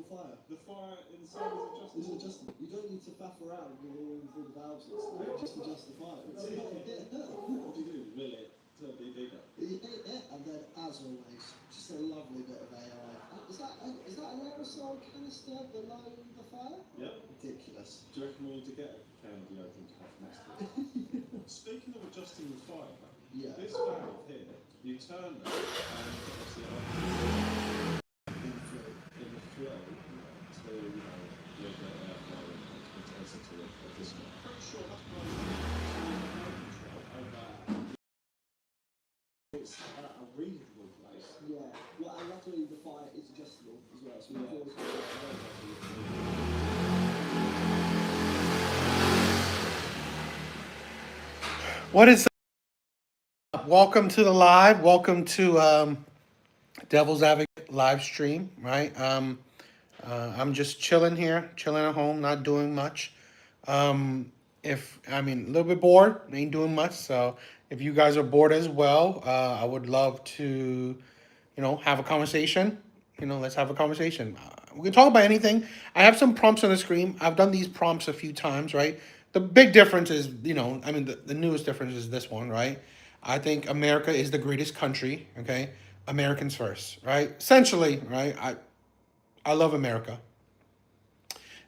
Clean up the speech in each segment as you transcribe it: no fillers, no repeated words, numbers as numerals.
fire. The fire inside is adjustable. It's adjustable. You don't need to faff around with all the valves and stuff. Just adjust the fire. What do you do? Will it be bigger? Yeah, and then as always, just a lovely bit of AI. Is that an aerosol canister below the fire? Yep. Ridiculous. Do you reckon we need to get a can of deodorant to have next to it? Speaking of adjusting the fire, this valve here, you turn that and obviously in the flow to with the airflow and intensity of this one. I'm pretty sure that's why it's at a reasonable place. Yeah. Well, and luckily the fire is adjustable as well, so we can always What is up? Welcome to the live. Welcome to Devil's Advocate live stream, right? I'm just chilling here, chilling at home, not doing much. A little bit bored, ain't doing much. So if you guys are bored as well, I would love to, have a conversation. Let's have a conversation. We can talk about anything. I have some prompts on the screen. I've done these prompts a few times, right? The big difference is, the newest difference is this one, right? I think America is the greatest country, okay? Americans first, right? Essentially, right? I love America.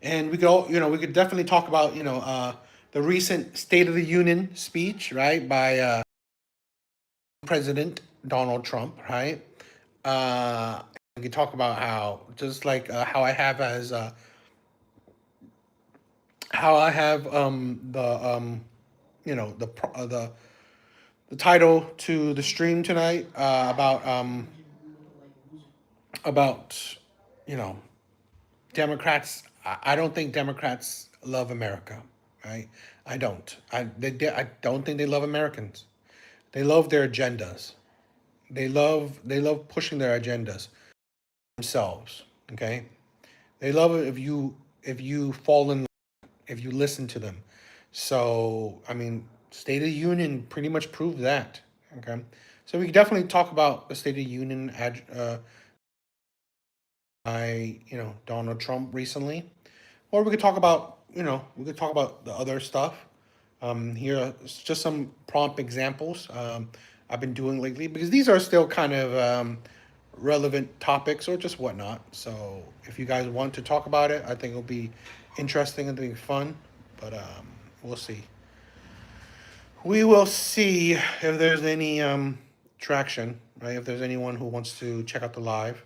And we could definitely talk about, the recent State of the Union speech, right, by President Donald Trump, right? We could talk about how, just like how I have the title to the stream tonight about Democrats. I don't think Democrats love America, right? I don't. I don't think they love Americans. They love their agendas. They love pushing their agendas themselves. Okay, they love it if you fall in, if you listen to them. So State of the Union pretty much proved that. Okay, so we could definitely talk about the State of the Union by Donald Trump recently, or we could talk about the other stuff. Here are just some prompt examples I've been doing lately, because these are still kind of relevant topics or just whatnot. So if you guys want to talk about it, I think it'll be interesting and it'll be fun. But we'll see. We will see if there's any traction, right? If there's anyone who wants to check out the live.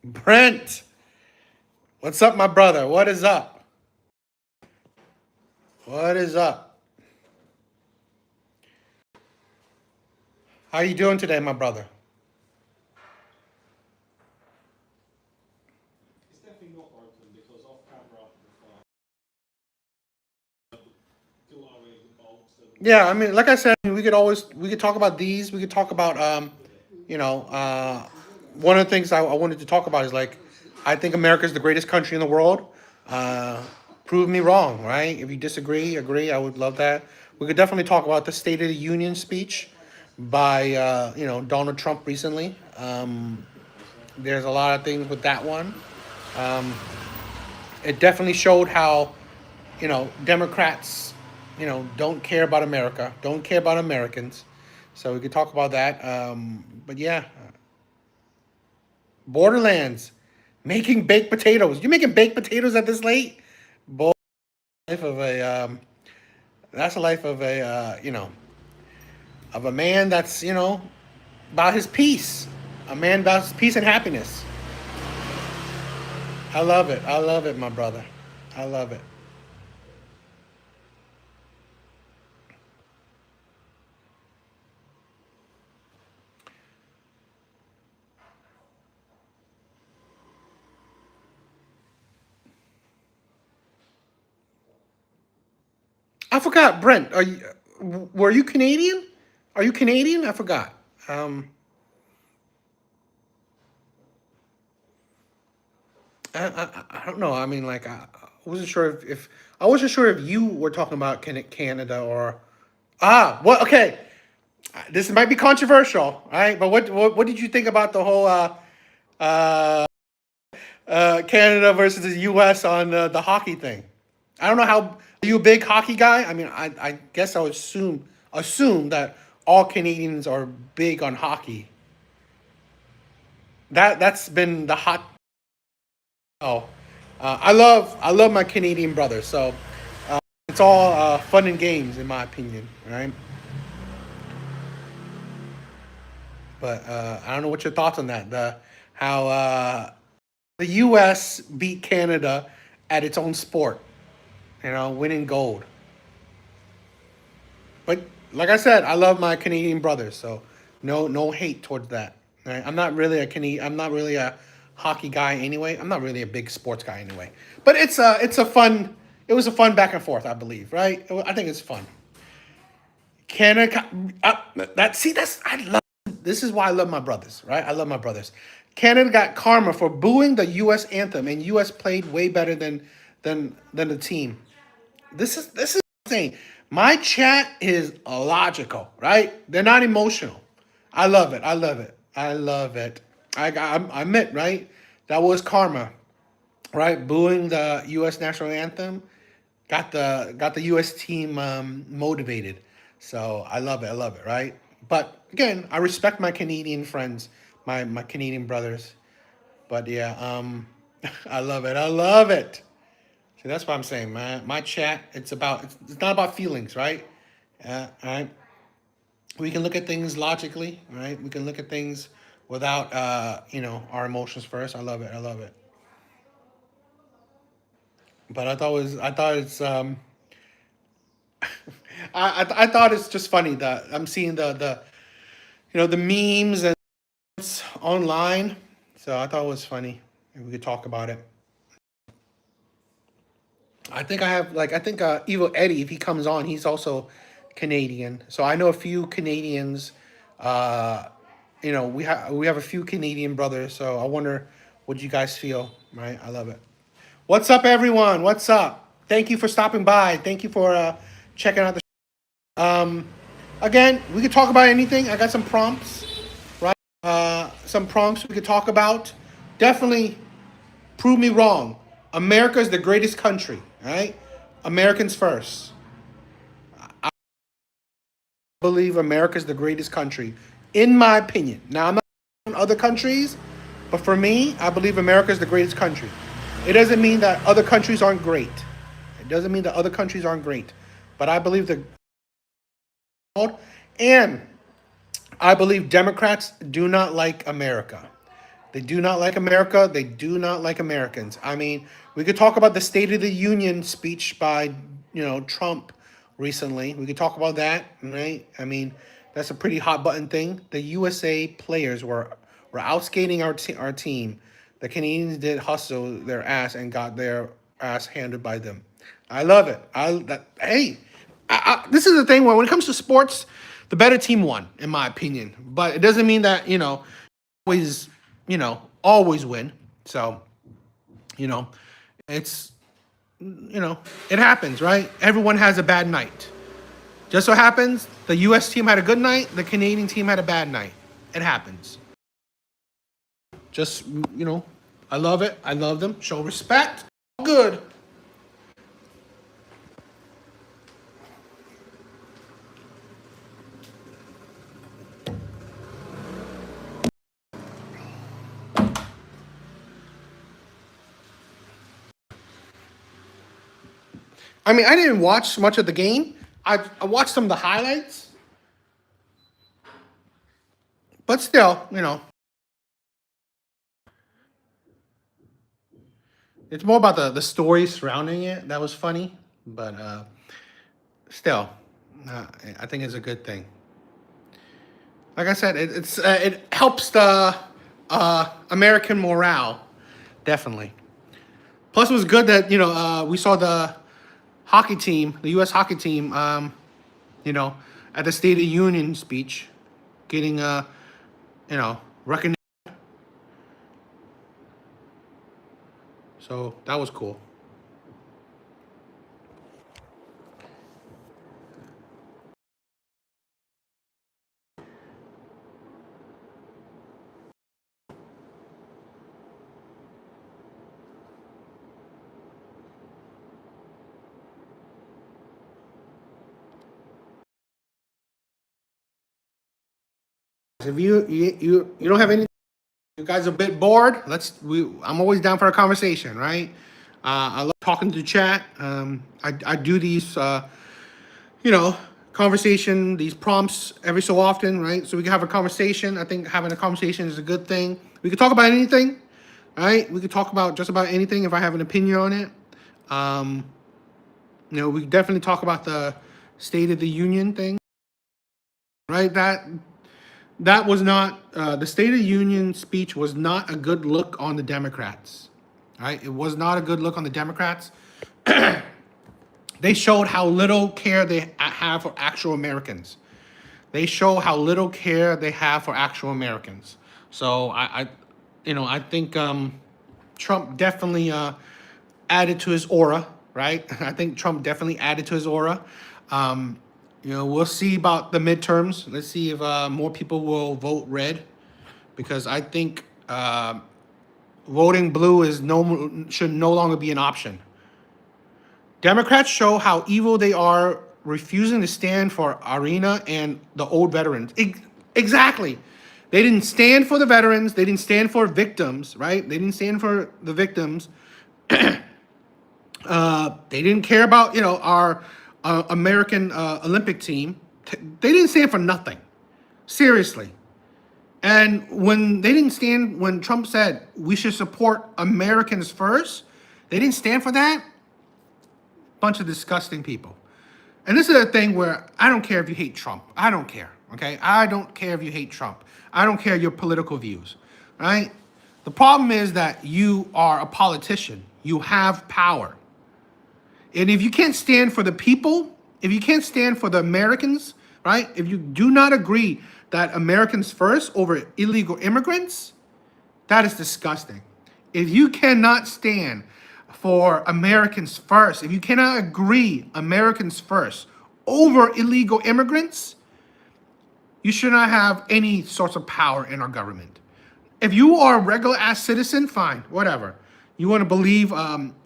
Brent, what's up, my brother? What is up? What is up? How you doing today, my brother? It's definitely not broken because off camera Yeah, like I said, we could talk about these. We could talk about one of the things I wanted to talk about is, like, I think America is the greatest country in the world. Prove me wrong, right? If you disagree, agree, I would love that. We could definitely talk about the State of the Union speech by Donald Trump recently. There's a lot of things with that one. It definitely showed how Democrats don't care about America, don't care about Americans. So we could talk about that. But yeah, Borderlands, making baked potatoes. You making baked potatoes at this late? Boy, life of a that's a life of a of a man that's about his peace, a man about his peace and happiness. I love it. I love it, my brother. I love it. I forgot, Brent. Were you Canadian? Are you Canadian? I forgot. I don't know. I mean, like I wasn't sure if I wasn't sure if you were talking about Canada or what? Okay, this might be controversial, all right? But what did you think about the whole uh, Canada versus the U.S. on the hockey thing? I don't know how. Are you a big hockey guy? I mean, I guess I would assume that all Canadians are big on hockey. That's been the hot. Oh, I love my Canadian brothers. So it's all fun and games, in my opinion, right? But I don't know what your thoughts on that. The how the U.S. beat Canada at its own sport, winning gold. But like I said, I love my Canadian brothers, so no hate towards that. Right? I'm not really a hockey guy anyway. I'm not really a big sports guy anyway. But it's a fun. It was a fun back and forth, I believe. Right? I think it's fun. Canada. That's I love. This is why I love my brothers. Right? I love my brothers. Canada got karma for booing the U.S. anthem, and U.S. played way better than the team. This is insane. My chat is logical, right? They're not emotional. I love it. I love it. I love it. I admit, right? That was karma, right? Booing the U.S. national anthem got the U.S. team motivated. So I love it. I love it, right? But again, I respect my Canadian friends, my Canadian brothers. But yeah, I love it. I love it. See, that's what I'm saying, man. My chat, it's not about feelings, right? All right. We can look at things logically, right? We can look at things without, our emotions first. I love it. I love it. But I thought it's, I thought it's just funny that I'm seeing the memes and it's online. So I thought it was funny. And we could talk about it. I think Evil Eddie, if he comes on, he's also Canadian. So I know a few Canadians. Uh, we have a few Canadian brothers. So I wonder what you guys feel. Right, I love it. What's up, everyone? What's up? Thank you for stopping by. Thank you for checking out the. Um, Again, we could talk about anything. I got some prompts, right? Some prompts we could talk about. Definitely prove me wrong. America is the greatest country, right? Americans first. I believe America is the greatest country, in my opinion. Now, I'm not in other countries, but for me, I believe America is the greatest country. It doesn't mean that other countries aren't great. It doesn't mean that other countries aren't great. But I believe the world, and I believe Democrats do not like America. They do not like America. They do not like Americans. I mean, we could talk about the State of the Union speech by, Trump recently. We could talk about that, right? I mean, that's a pretty hot button thing. The USA players were out skating our team. The Canadians did hustle their ass and got their ass handed by them. I love it. This is the thing where when it comes to sports, the better team won, in my opinion. But it doesn't mean that always always win. So it's it happens, right? Everyone has a bad night. Just so happens the U.S. team had a good night, the Canadian team had a bad night. It happens. Just I love it. I love them. Show respect. Good. I mean, I didn't watch much of the game. I watched some of the highlights. But still, it's more about the story surrounding it that was funny. But still, I think it's a good thing. Like I said, it helps the American morale, definitely. Plus, it was good that we saw the hockey team, the U.S. hockey team, at the State of the Union speech, getting recognition. So that was cool. If you don't have any, you guys are a bit bored. I'm always down for a conversation, right? I love talking to chat. I do these conversation, these prompts every so often, right? So we can have a conversation. I think having a conversation is a good thing. We can talk about anything, right? We can talk about just about anything if I have an opinion on it. We definitely talk about the State of the Union thing, right? That was not the State of the Union speech was not a good look on the Democrats, right? It was not a good look on the Democrats. They showed how little care they have for actual Americans. They show how little care they have for actual Americans. So I think Trump definitely added to his aura, right? I think Trump definitely added to his aura. We'll see about the midterms. Let's see if more people will vote red, because I think voting blue should no longer be an option. Democrats show how evil they are, refusing to stand for Arena and the old veterans. Exactly. They didn't stand for the veterans. They didn't stand for victims, right? They didn't stand for the victims. They didn't care about, our American Olympic team. They didn't stand for nothing. Seriously. And when Trump said we should support Americans first, they didn't stand for that. Bunch of disgusting people. And this is a thing where I don't care if you hate Trump. I don't care, okay? I don't care if you hate Trump. I don't care your political views, right? The problem is that you are a politician. You have power. And if you can't stand for the people, if you can't stand for the Americans, right? If you do not agree that Americans first over illegal immigrants, that is disgusting. If you cannot stand for Americans first, if you cannot agree Americans first over illegal immigrants, you should not have any sorts of power in our government. If you are a regular ass citizen, fine, whatever. You want to believe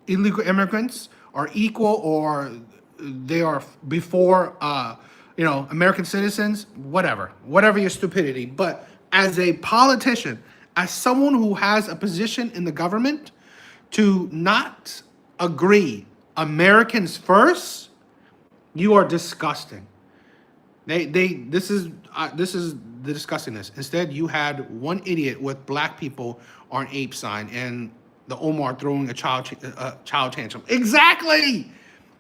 illegal immigrants are equal or they are before American citizens, whatever your stupidity. But as a politician, as someone who has a position in the government, to not agree Americans first, you are disgusting. This is the disgustingness. Instead, you had one idiot with black people on ape sign and the Omar throwing a child tantrum. Exactly.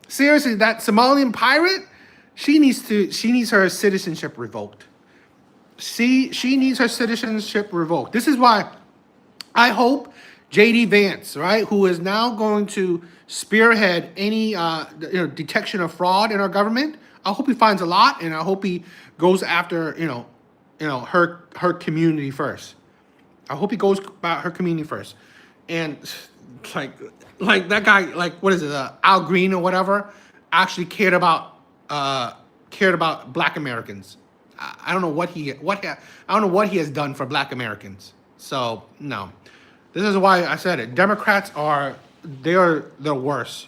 Seriously, that Somalian pirate, she needs her citizenship revoked. She needs her citizenship revoked. This is why I hope J.D. Vance, right, who is now going to spearhead any detection of fraud in our government. I hope he finds a lot, and I hope he goes after her community first. I hope he goes about her community first, and like that guy, like what is it, Al Green or whatever, actually cared about Black Americans. I don't know what he has done for Black Americans. So no. This is why I said it. Democrats are the worst.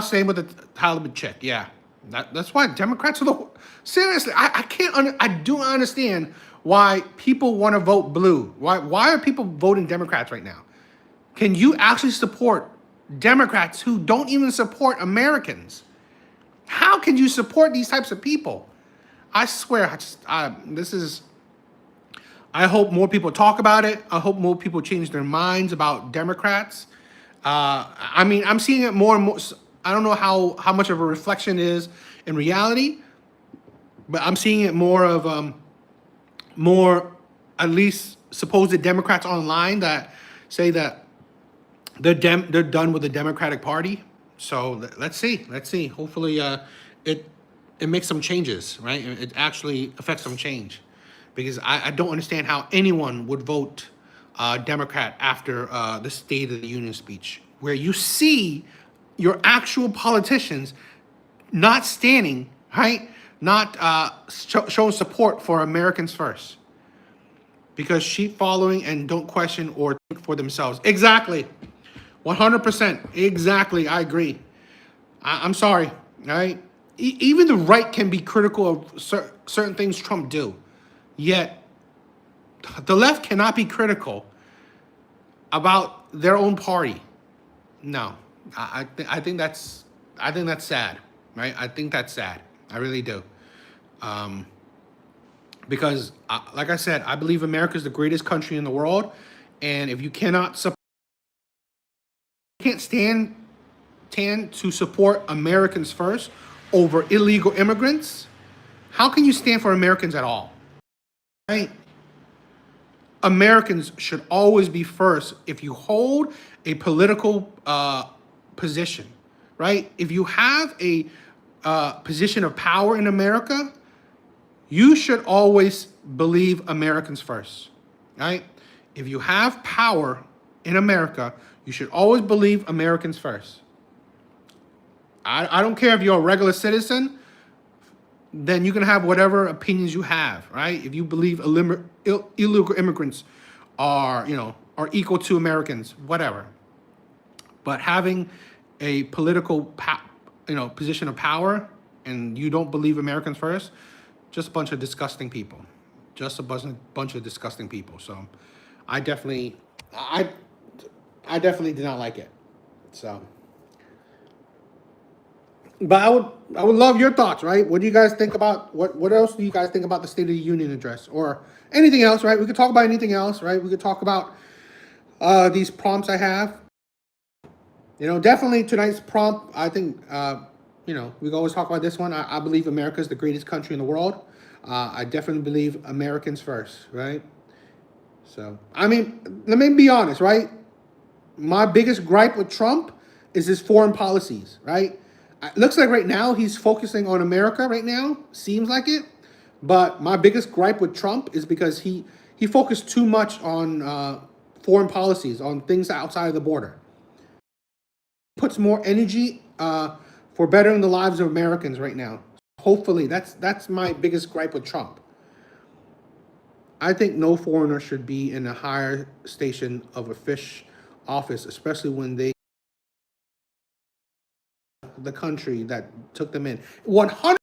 Same with the Taliban chick. Yeah, that's why Democrats are the. Seriously, I don't understand why people want to vote blue. Why are people voting Democrats right now? Can you actually support Democrats who don't even support Americans? How can you support these types of people? I swear, I hope more people talk about it. I hope more people change their minds about Democrats. I'm seeing it more and more. I don't know how much of a reflection it is in reality, but I'm seeing it more of more at least supposed Democrats online that say that they're done with the Democratic Party. So let's see. Hopefully, it makes some changes, right? It actually affects some change. Because I don't understand how anyone would vote Democrat after the State of the Union speech, where you see your actual politicians not standing, right? Not showing support for Americans first. Because sheep following and don't question or think for themselves. Exactly. 100%. Exactly. I agree. I'm sorry. Right? Even the right can be critical of certain things Trump do. Yet, the left cannot be critical about their own party. No. I think that's sad. Right? I think that's sad. I really do. Because, like I said, I believe America is the greatest country in the world, and if you can't stand to support Americans first over illegal immigrants, how can you stand for Americans at all? Right? Americans should always be first if you hold a political position, right? If you have a position of power in America, you should always believe Americans first, right? If you have power in America, you should always believe Americans first. I don't care if you're a regular citizen, then you can have whatever opinions you have, right? If you believe illegal immigrants are equal to Americans, whatever. But having a political, position of power and you don't believe Americans first, just a bunch of disgusting people. Just a bunch of disgusting people. So I definitely did not like it. So, but I would love your thoughts, right? What do you guys think about what else do you guys think about the State of the Union address or anything else, right? We could talk about anything else, right? We could talk about these prompts I have. Definitely tonight's prompt, I think we can always talk about this one. I believe America is the greatest country in the world. I definitely believe Americans first, right? So, let me be honest, right? My biggest gripe with Trump is his foreign policies, right? It looks like right now he's focusing on America right now. Seems like it. But my biggest gripe with Trump is because he focused too much on foreign policies, on things outside of the border. Puts more energy for bettering the lives of Americans right now. Hopefully, that's my biggest gripe with Trump. I think no foreigner should be in a higher station of office, especially when they the country that took them in. 100%.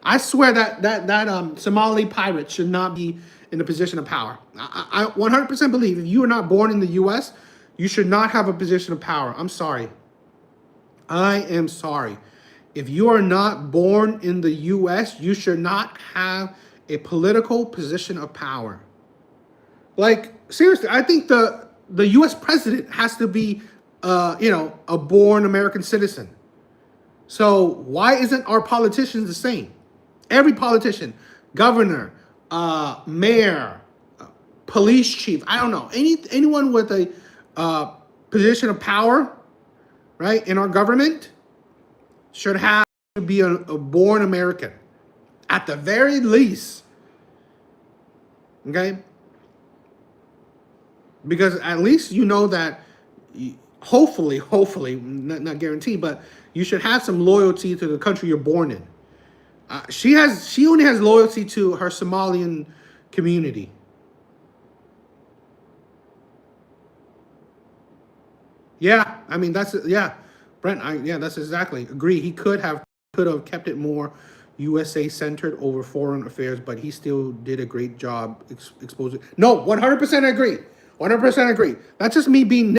I swear that Somali pirate should not be in a position of power. I 100% believe if you are not born in the U.S., you should not have a position of power. I'm sorry. I am sorry. If you are not born in the U.S., you should not have a political position of power. Like, seriously, I think the U.S. president has to be, a born American citizen. So why isn't our politicians the same? Every politician, governor, mayor, police chief, I don't know, anyone with a position of power, right, in our government should have to be a born American, at the very least. Okay? Because at least you know that, hopefully, not guaranteed, but you should have some loyalty to the country you're born in. She only has loyalty to her Somalian community. Yeah, Brent, that's exactly. Agree. He could have kept it more USA centered over foreign affairs, but he still did a great job exposing. No, 100% agree. 100% agree. That's just me being.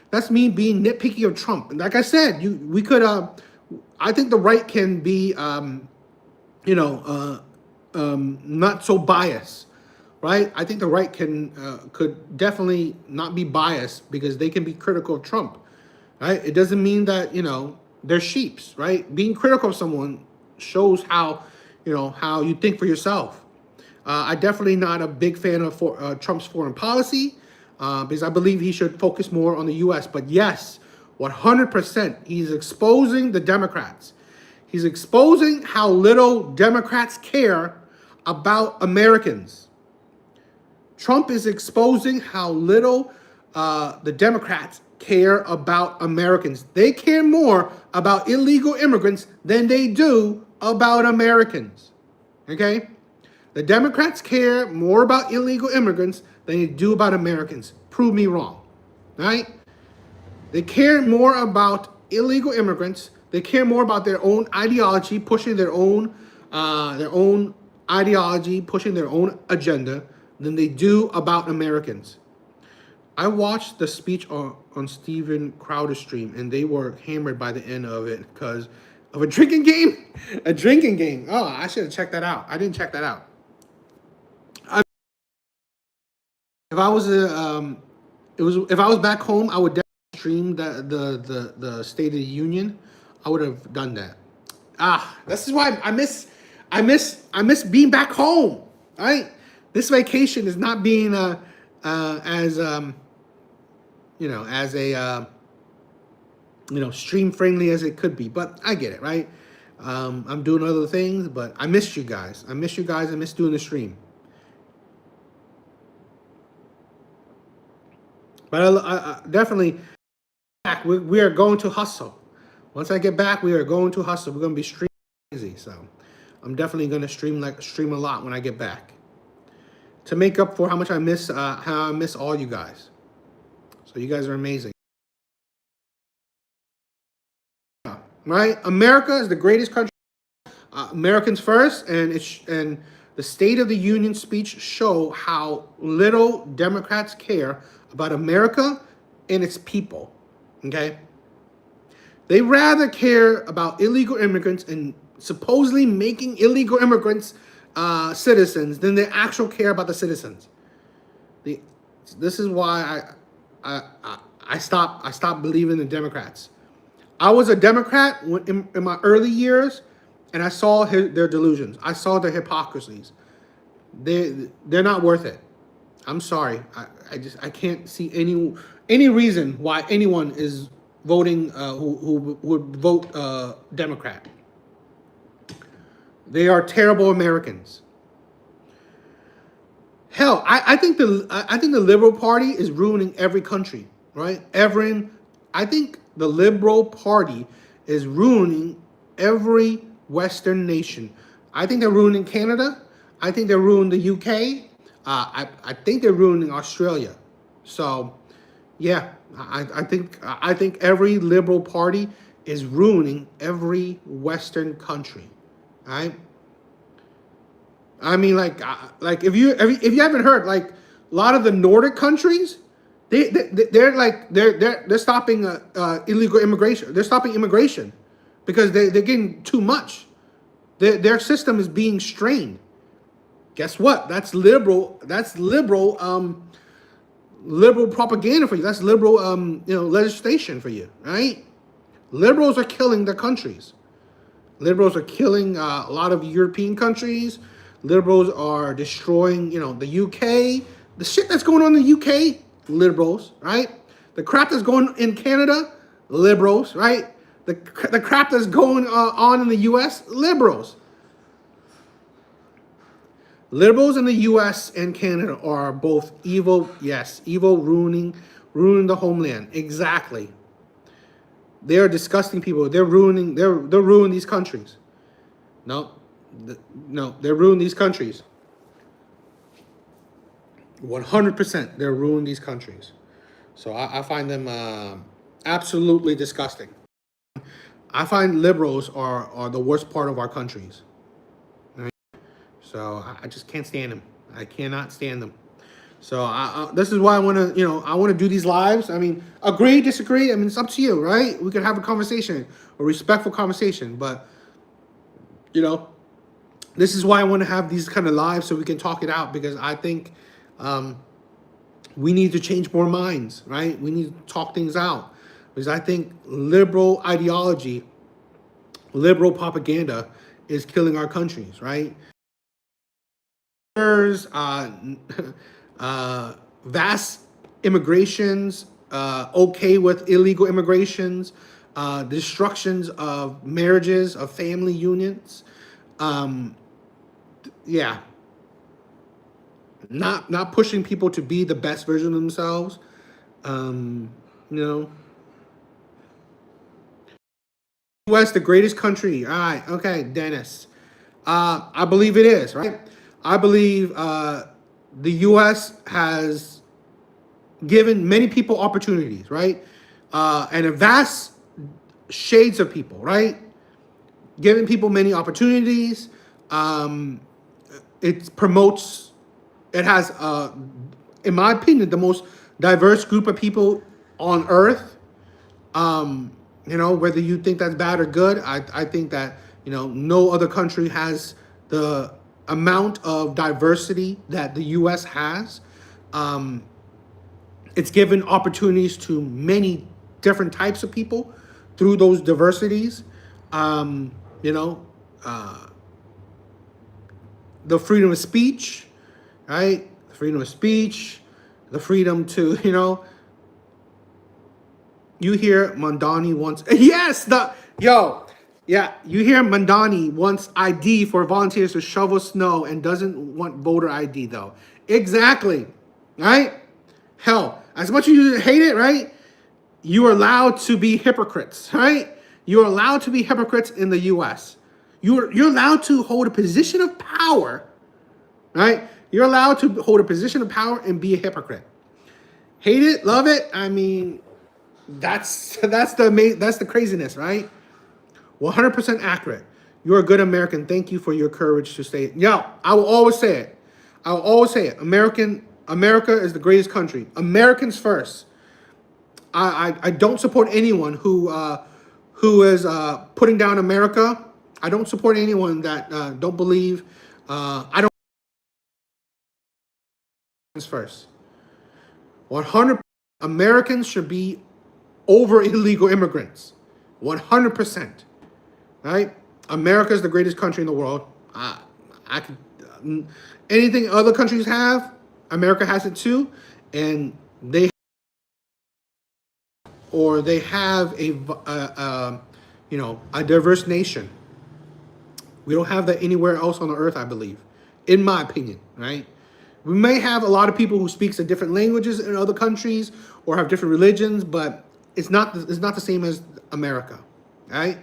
That's me being nitpicky of Trump. Like I said, we could. I think the right can be, not so biased, right? I think the right could definitely not be biased because they can be critical of Trump, right? It doesn't mean that they're sheeps, right? Being critical of someone shows how you think for yourself. I'm definitely not a big fan of Trump's foreign policy. Because I believe he should focus more on the U.S. But yes, 100%, he's exposing the Democrats. He's exposing how little Democrats care about Americans. Trump is exposing how little the Democrats care about Americans. They care more about illegal immigrants than they do about Americans. Okay? The Democrats care more about illegal immigrants than they do about Americans. Prove me wrong. Right? They care more about illegal immigrants. They care more about their own ideology, pushing their own ideology, pushing their own agenda than they do about Americans. I watched the speech on Steven Crowder's stream, and they were hammered by the end of it because of a drinking game. A drinking game. Oh, I should have checked that out. I didn't check that out. If I was back home, I would definitely stream the State of the Union. I would have done that. This is why I miss being back home. Right? This vacation is not being as stream friendly as it could be, but I get it, right? I'm doing other things, but I missed you guys. I miss doing the stream. But I definitely back. We are going to hustle. Once I get back, we are going to hustle. We're going to be streaming crazy. So I'm definitely going to stream a lot when I get back to make up for how much I miss all you guys. So you guys are amazing. Right? America is the greatest country. Americans first, and the State of the Union speech show how little Democrats care about America and its people. Okay? They rather care about illegal immigrants and supposedly making illegal immigrants citizens than they actually care about the citizens. This is why I stopped believing in Democrats. I was a Democrat in my early years, and I saw their delusions. I saw their hypocrisies. They're not worth it. I'm sorry. I can't see any reason why anyone is voting who would vote Democrat. They are terrible Americans. Hell, I think the Liberal Party is ruining every country, right? I think the Liberal Party is ruining every Western nation. I think they're ruining Canada. I think they're ruining the UK. I think they're ruining Australia. So, yeah, I think every Liberal Party is ruining every Western country. Right? I mean, like if you haven't heard, like a lot of the Nordic countries, they're stopping illegal immigration. They're stopping immigration because they're getting too much. Their system is being strained. Guess what? That's liberal propaganda for you. That's liberal legislation for you, right? Liberals are killing their countries. Liberals are killing a lot of European countries. Liberals are destroying, the UK. The shit that's going on in the UK, liberals, right? The crap that's going in Canada, liberals, right? The crap that's going on in the US, liberals. Liberals in the U.S. and Canada are both evil. Yes, evil, ruining the homeland. Exactly. They are disgusting people. They're ruining these countries. No, they're ruining these countries. 100%, they're ruining these countries. So I find them absolutely disgusting. I find liberals are the worst part of our countries. So I just can't stand them. I cannot stand them. So this is why I want to do these lives. I mean, agree, disagree. I mean, it's up to you, right? We could have a conversation, a respectful conversation. But, this is why I want to have these kind of lives so we can talk it out, because I think we need to change more minds, right? We need to talk things out, because I think liberal ideology, liberal propaganda is killing our countries, right? Vast immigrations, okay with illegal immigrations, destructions of marriages, of family unions. Yeah. not pushing people to be the best version of themselves. You know, U.S. the greatest country. All right, okay, Dennis. I believe it is, right? I believe the U.S. has given many people opportunities, right? And a vast shades of people, right? Giving people many opportunities. It promotes, it has, in my opinion, the most diverse group of people on earth. You know, whether you think that's bad or good, I think that, you know, no other country has the amount of diversity that the U.S. has. It's given opportunities to many different types of people through those diversities. You know, the freedom of speech, right? The freedom of speech, the freedom to, you know, you hear Mandani wants, yes, you hear Mandani wants ID for volunteers to shovel snow and doesn't want voter ID though. Exactly, right? Hell, as much as you hate it, right? You are allowed to be hypocrites, right? You're allowed to be hypocrites in the U.S. You're allowed to hold a position of power, right? You're allowed to hold a position of power and be a hypocrite. Hate it, love it. I mean, that's the craziness, right? 100% accurate. You're a good American. Thank you for your courage to say it. Yo, I will always say it. I will always say it. America is the greatest country. Americans first. I don't support anyone who is putting down America. I don't support anyone that don't believe. I don't first. 100 Americans should be over illegal immigrants. 100%. Right? America is the greatest country in the world. I could anything other countries have, America has it too, and they have a you know, a diverse nation. We don't have that anywhere else on the earth, I believe, in my opinion. Right? We may have a lot of people who speaks a different languages in other countries or have different religions, but it's not the same as America. Right?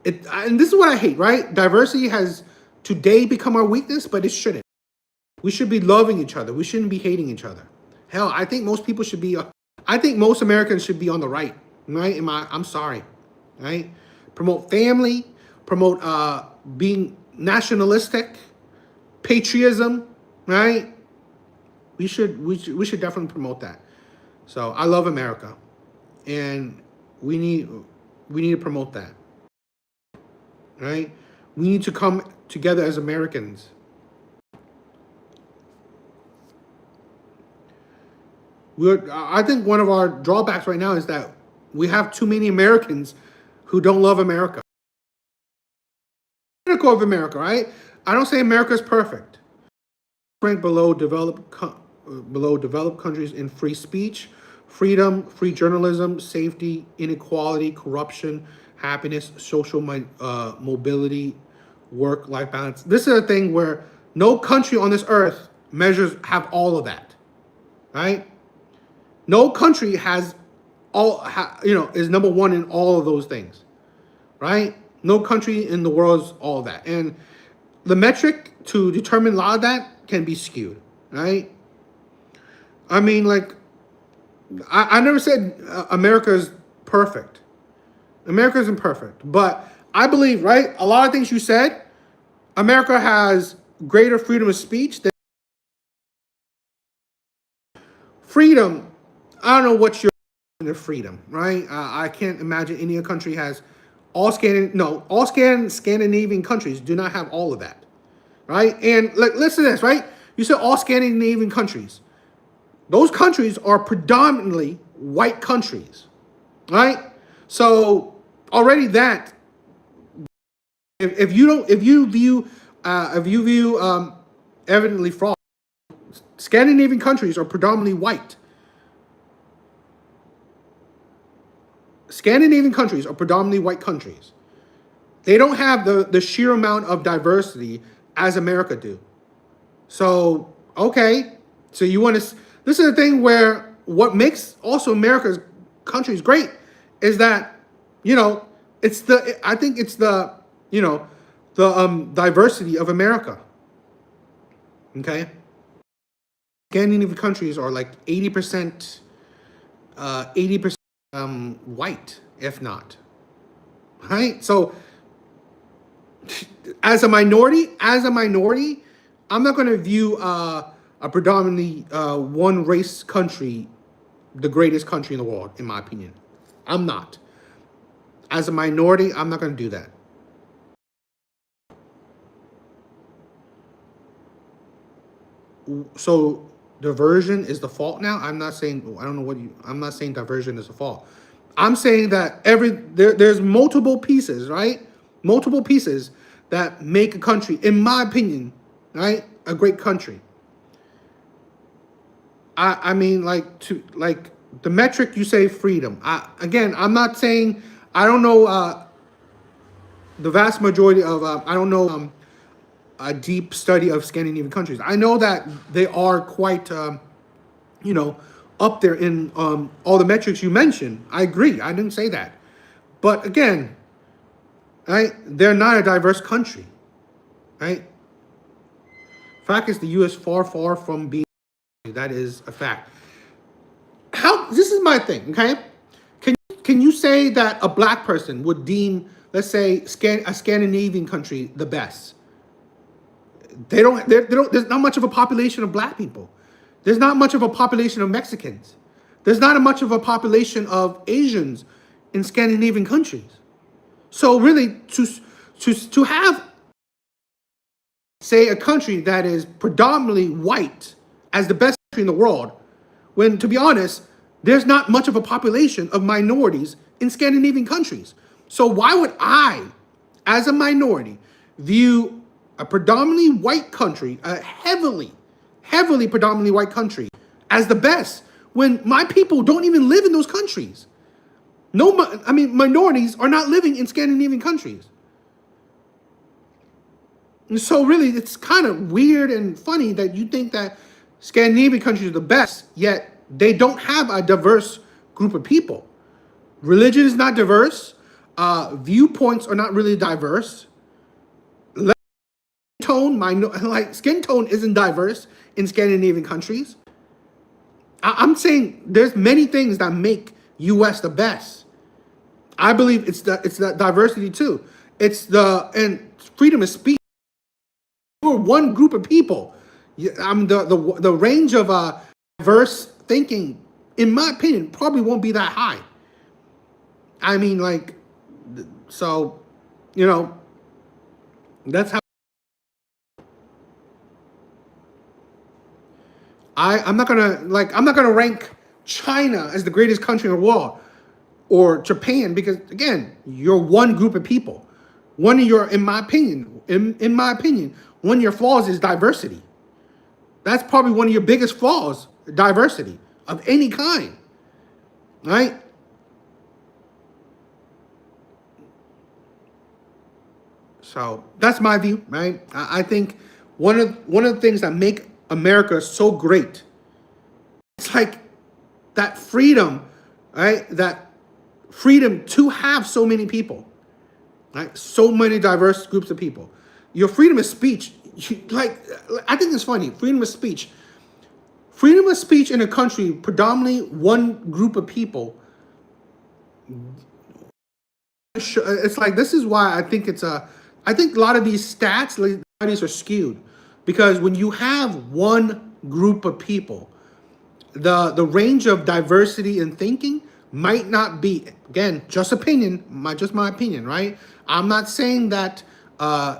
And this is what I hate, right? Diversity has today become our weakness, but it shouldn't. We should be loving each other. We shouldn't be hating each other. Hell, I think most people should be, I think most Americans should be on the right, right? I'm sorry, right? Promote family, promote being nationalistic, patriotism, right? We should definitely promote that. So I love America, and we need to promote that. Right? We need to come together as Americans. I think one of our drawbacks right now is that we have too many Americans who don't love America. Critical of America, right? I don't say America is perfect. Rank below developed countries in free speech, freedom, free journalism, safety, inequality, corruption, happiness, social mobility, work-life balance. This is a thing where no country on this earth have all of that, right? No country has is number one in all of those things, right? No country in the world is all of that. And the metric to determine a lot of that can be skewed, right? I mean, like, I never said America is perfect. America isn't perfect, but I believe, right, a lot of things you said, America has greater freedom of speech than freedom. I don't know what your freedom, right? I can't imagine any other country has all Scandinavian countries do not have all of that, right? And like, listen to this, right? You said all Scandinavian countries. Those countries are predominantly white countries, right? So already that, if you view evidently fraud, Scandinavian countries are predominantly white. Scandinavian countries are predominantly white countries. They don't have the sheer amount of diversity as America do. So Okay, so you want to? This is the thing where what makes also America's countries great is that, you know, it's the, I think it's the, you know, the diversity of America. Okay, Scandinavian countries are like 80%, 80% white, if not. Right, so as a minority, I'm not going to view a predominantly one race country the greatest country in the world, in my opinion. I'm not. As a minority, I'm not going to do that. So diversion is the fault now. I'm not saying, I don't know what you, I'm not saying diversion is the fault. I'm saying that there's multiple pieces, right? Multiple pieces that make a country, in my opinion, right, a great country. I mean, like the metric you say freedom. Again, I'm not saying, I don't know the vast majority of I don't know a deep study of Scandinavian countries. I know that they are quite you know, up there in all the metrics you mentioned. I agree. I didn't say that, but again, right? They're not a diverse country, right? Fact is, the U.S. far from being. That is a fact. How, this is my thing, okay? Can you say that a black person would deem, let's say, a Scandinavian country the best? They don't. There's not much of a population of black people. There's not much of a population of Mexicans. There's not much of a population of Asians in Scandinavian countries. So really, to have, say, a country that is predominantly white as the best country in the world, when, to be honest, there's not much of a population of minorities in Scandinavian countries. So why would I, as a minority, view a predominantly white country, a heavily predominantly white country, as the best when my people don't even live in those countries? No, I mean, minorities are not living in Scandinavian countries. And so really, it's kind of weird and funny that you think that Scandinavian countries are the best, yet they don't have a diverse group of people. Religion is not diverse. Viewpoints are not really diverse. Skin tone isn't diverse in Scandinavian countries. I'm saying there's many things that make U.S. the best. I believe it's the diversity too. And freedom of speech. We're one group of people. The range of diverse thinking, in my opinion, probably won't be that high. I mean, like, so, you know, that's how. I'm not gonna rank China as the greatest country in the world, or Japan, because again, you're one group of people. One of your, in my opinion, one of your flaws is diversity. That's probably one of your biggest flaws, diversity of any kind, right? So that's my view, right? I think one of the things that make America so great, it's like that freedom, right? That freedom to have so many people, right? So many diverse groups of people. Your freedom of speech, I think it's funny. Freedom of speech in a country predominantly one group of people. It's like, this is why I think I think a lot of these stats, are skewed, because when you have one group of people, the range of diversity in thinking might not be, again, just my opinion, right? I'm not saying that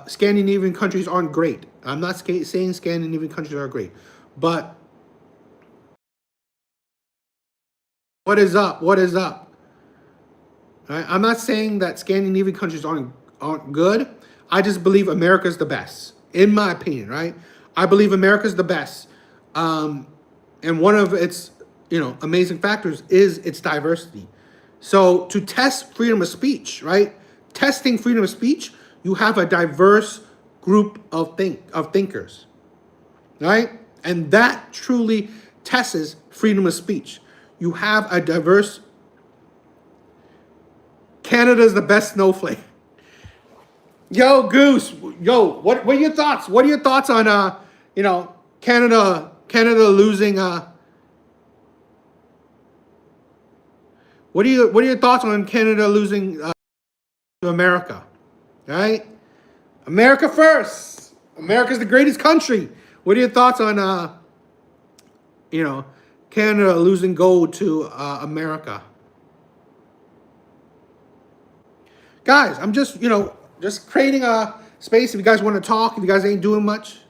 Scandinavian countries aren't great. I'm not saying Scandinavian countries are great, but what is up? Right? I'm not saying that Scandinavian countries aren't good. I just believe America's the best, in my opinion, right? I believe America's the best. And one of its, amazing factors is its diversity. So to test freedom of speech, right? Testing freedom of speech, you have a diverse group of thinkers, right? And that truly tests freedom of speech. You have a diverse... Canada's the best snowflake. Yo, Goose. Yo, what are your thoughts? What are your thoughts on Canada losing what are your thoughts on Canada losing to America? Right? America first. America's the greatest country. What are your thoughts on Canada losing gold to America? Guys, I'm just creating a space. If you guys want to talk, if you guys ain't doing much.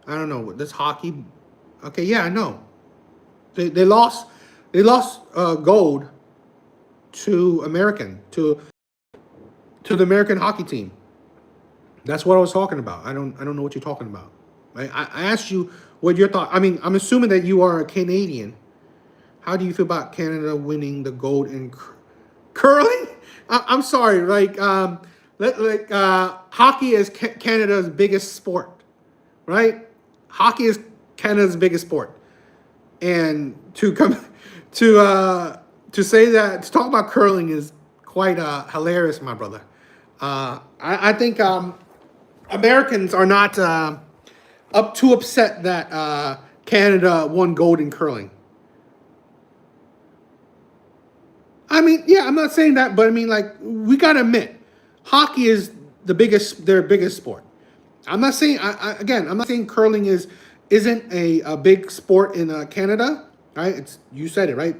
I don't know. This hockey. Okay, yeah, I know. They lost gold to the American hockey team. That's what I was talking about. I don't know what you're talking about. I asked you what your thought. I mean, I'm assuming that you are a Canadian. How do you feel about Canada winning the gold in curling? I'm sorry, hockey is Canada's biggest sport, right? Hockey is Canada's biggest sport, and to say that, to talk about curling is quite hilarious, my brother. I think Americans are not too upset that Canada won gold in curling. I mean, yeah, I'm not saying that, but I mean, we gotta admit, hockey is their biggest sport. I'm not saying, I'm not saying curling isn't a big sport in Canada, right? You said it, right?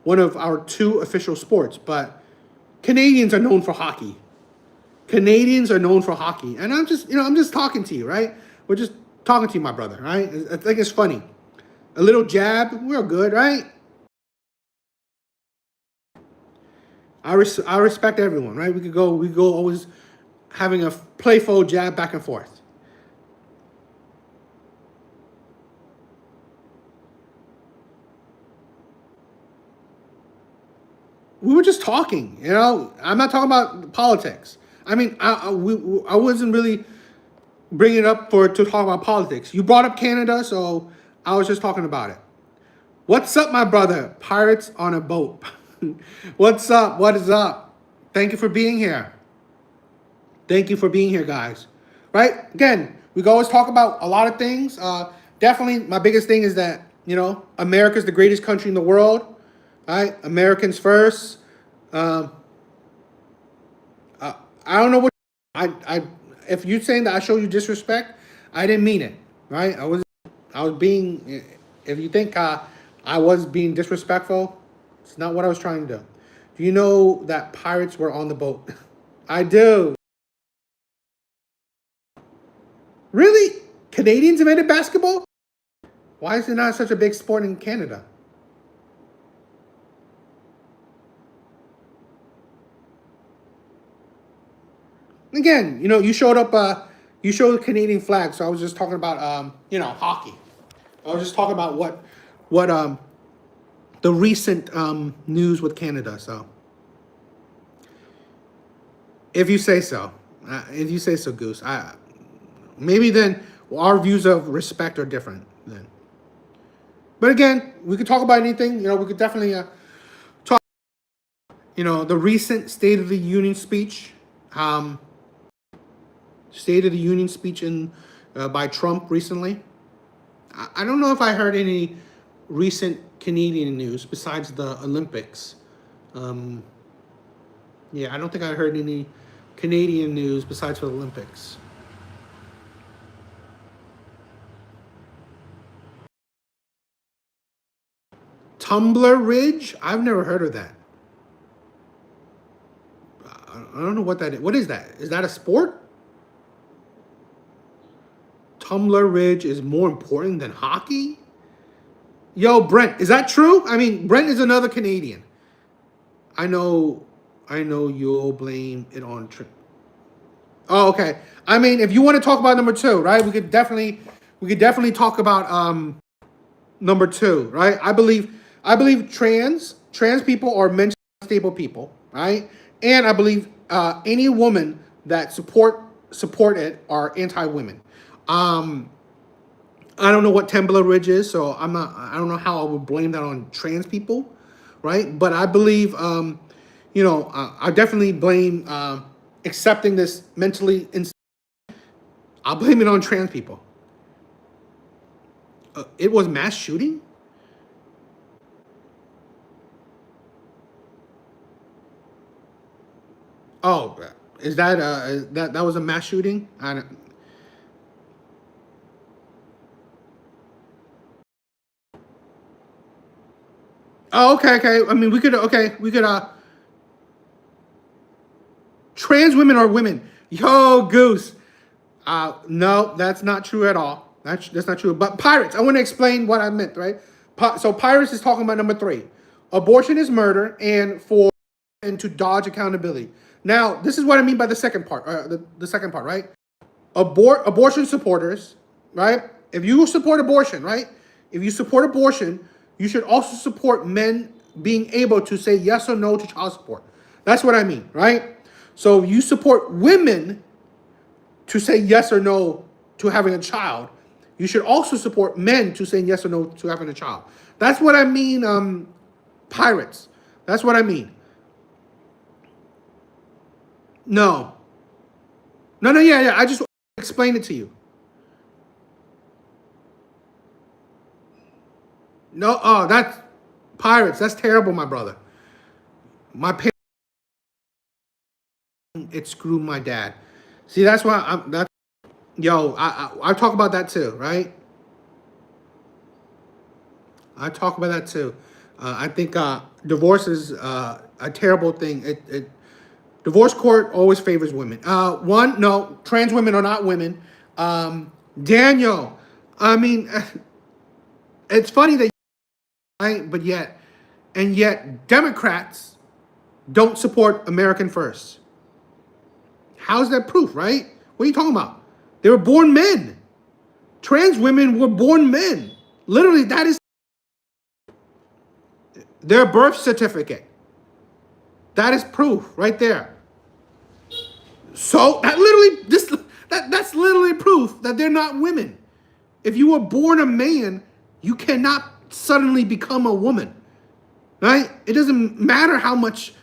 One of our 2 official sports, but Canadians are known for hockey. Canadians are known for hockey, and I'm just talking to you, right? We're just talking to you, my brother, right? I think it's funny. A little jab, we're good, right? I respect everyone, right? We go always having a playful jab back and forth. We were just talking, I'm not talking about politics. I mean, I wasn't really bringing it up to talk about politics. You brought up Canada, so I was just talking about it. What's up, my brother? Pirates on a boat. What's up? What is up? Thank you for being here. Thank you for being here, guys. Right? Again, we can always talk about a lot of things. Definitely, my biggest thing is that, America's the greatest country in the world. Right? Americans first. I don't know what if you're saying that I show you disrespect, I didn't mean it. Right? I was being. If you think I was being disrespectful, it's not what I was trying to do. Do you know that pirates were on the boat? I do. Really? Canadians invented basketball? Why is it not such a big sport in Canada? Again, you showed up, you showed the Canadian flag, so I was just talking about, hockey. I was just talking about what the recent news with Canada. So, if you say so, Goose, maybe then our views of respect are different then. But again, we could talk about anything. We could definitely talk. The recent State of the Union speech. State of the Union speech by Trump recently. I don't know if I heard any recent Canadian news besides the Olympics. Yeah, I don't think I heard any Canadian news besides the Olympics. Tumbler Ridge? I've never heard of that. I don't know what that is. What is that? Is that a sport? Tumbler Ridge is more important than hockey? Yo, Brent, is that true? I mean, Brent is another Canadian. I know you'll blame it on Trump. Oh, okay. I mean, if you want to talk about number 2, right? We could definitely talk about number 2, right? I believe trans people are mentally unstable people, right? And I believe any woman that support it are anti-women. I don't know what Tembla Ridge is, so I don't know how I would blame that on trans people, right? But I believe, I definitely blame accepting this mentally. I'll blame it on trans people. It was mass shooting. Oh, is that was a mass shooting? Oh, okay. I mean, we could trans women are women. Yo, Goose. No, that's not true at all. That's not true. But pirates, I want to explain what I meant, right? So pirates is talking about number 3. Abortion is murder, and to dodge accountability. Now, this is what I mean by the second part. The second part, right? Abortion supporters, right? If you support abortion, right? If you support abortion, you should also support men being able to say yes or no to child support. That's what I mean, right? So you support women to say yes or no to having a child. You should also support men to say yes or no to having a child. That's what I mean, pirates. That's what I mean. No, yeah. I just explained it to you. No, that's pirates. That's terrible, my brother. My parents, it screwed my dad. See, that's why I talk about that too, right? I talk about that too. I think divorce is a terrible thing. Divorce court always favors women. No, trans women are not women. Daniel, I mean, it's funny that, right? But yet Democrats don't support American first. How's that proof, right? What are you talking about? They were born men. Trans women were born men. Literally, that is their birth certificate. That is proof right there. So that's literally proof that they're not women. If you were born a man, you cannot suddenly become a woman, right? It doesn't matter how much,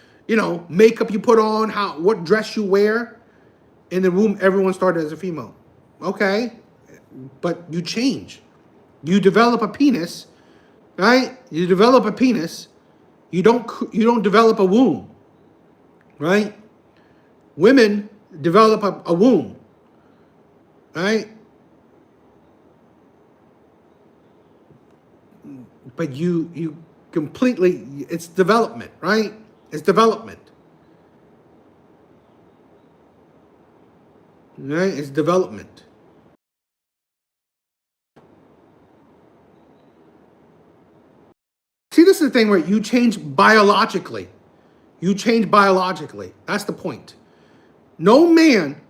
makeup you put on, what dress you wear. In the womb, everyone started as a female. Okay, but you change. You develop a penis, right? You develop a penis. You don't develop a womb, right? Women develop a womb, right? But you completely, it's development, right? It's development. Right? It's development. See, this is the thing where you change biologically. You change biologically. That's the point. No man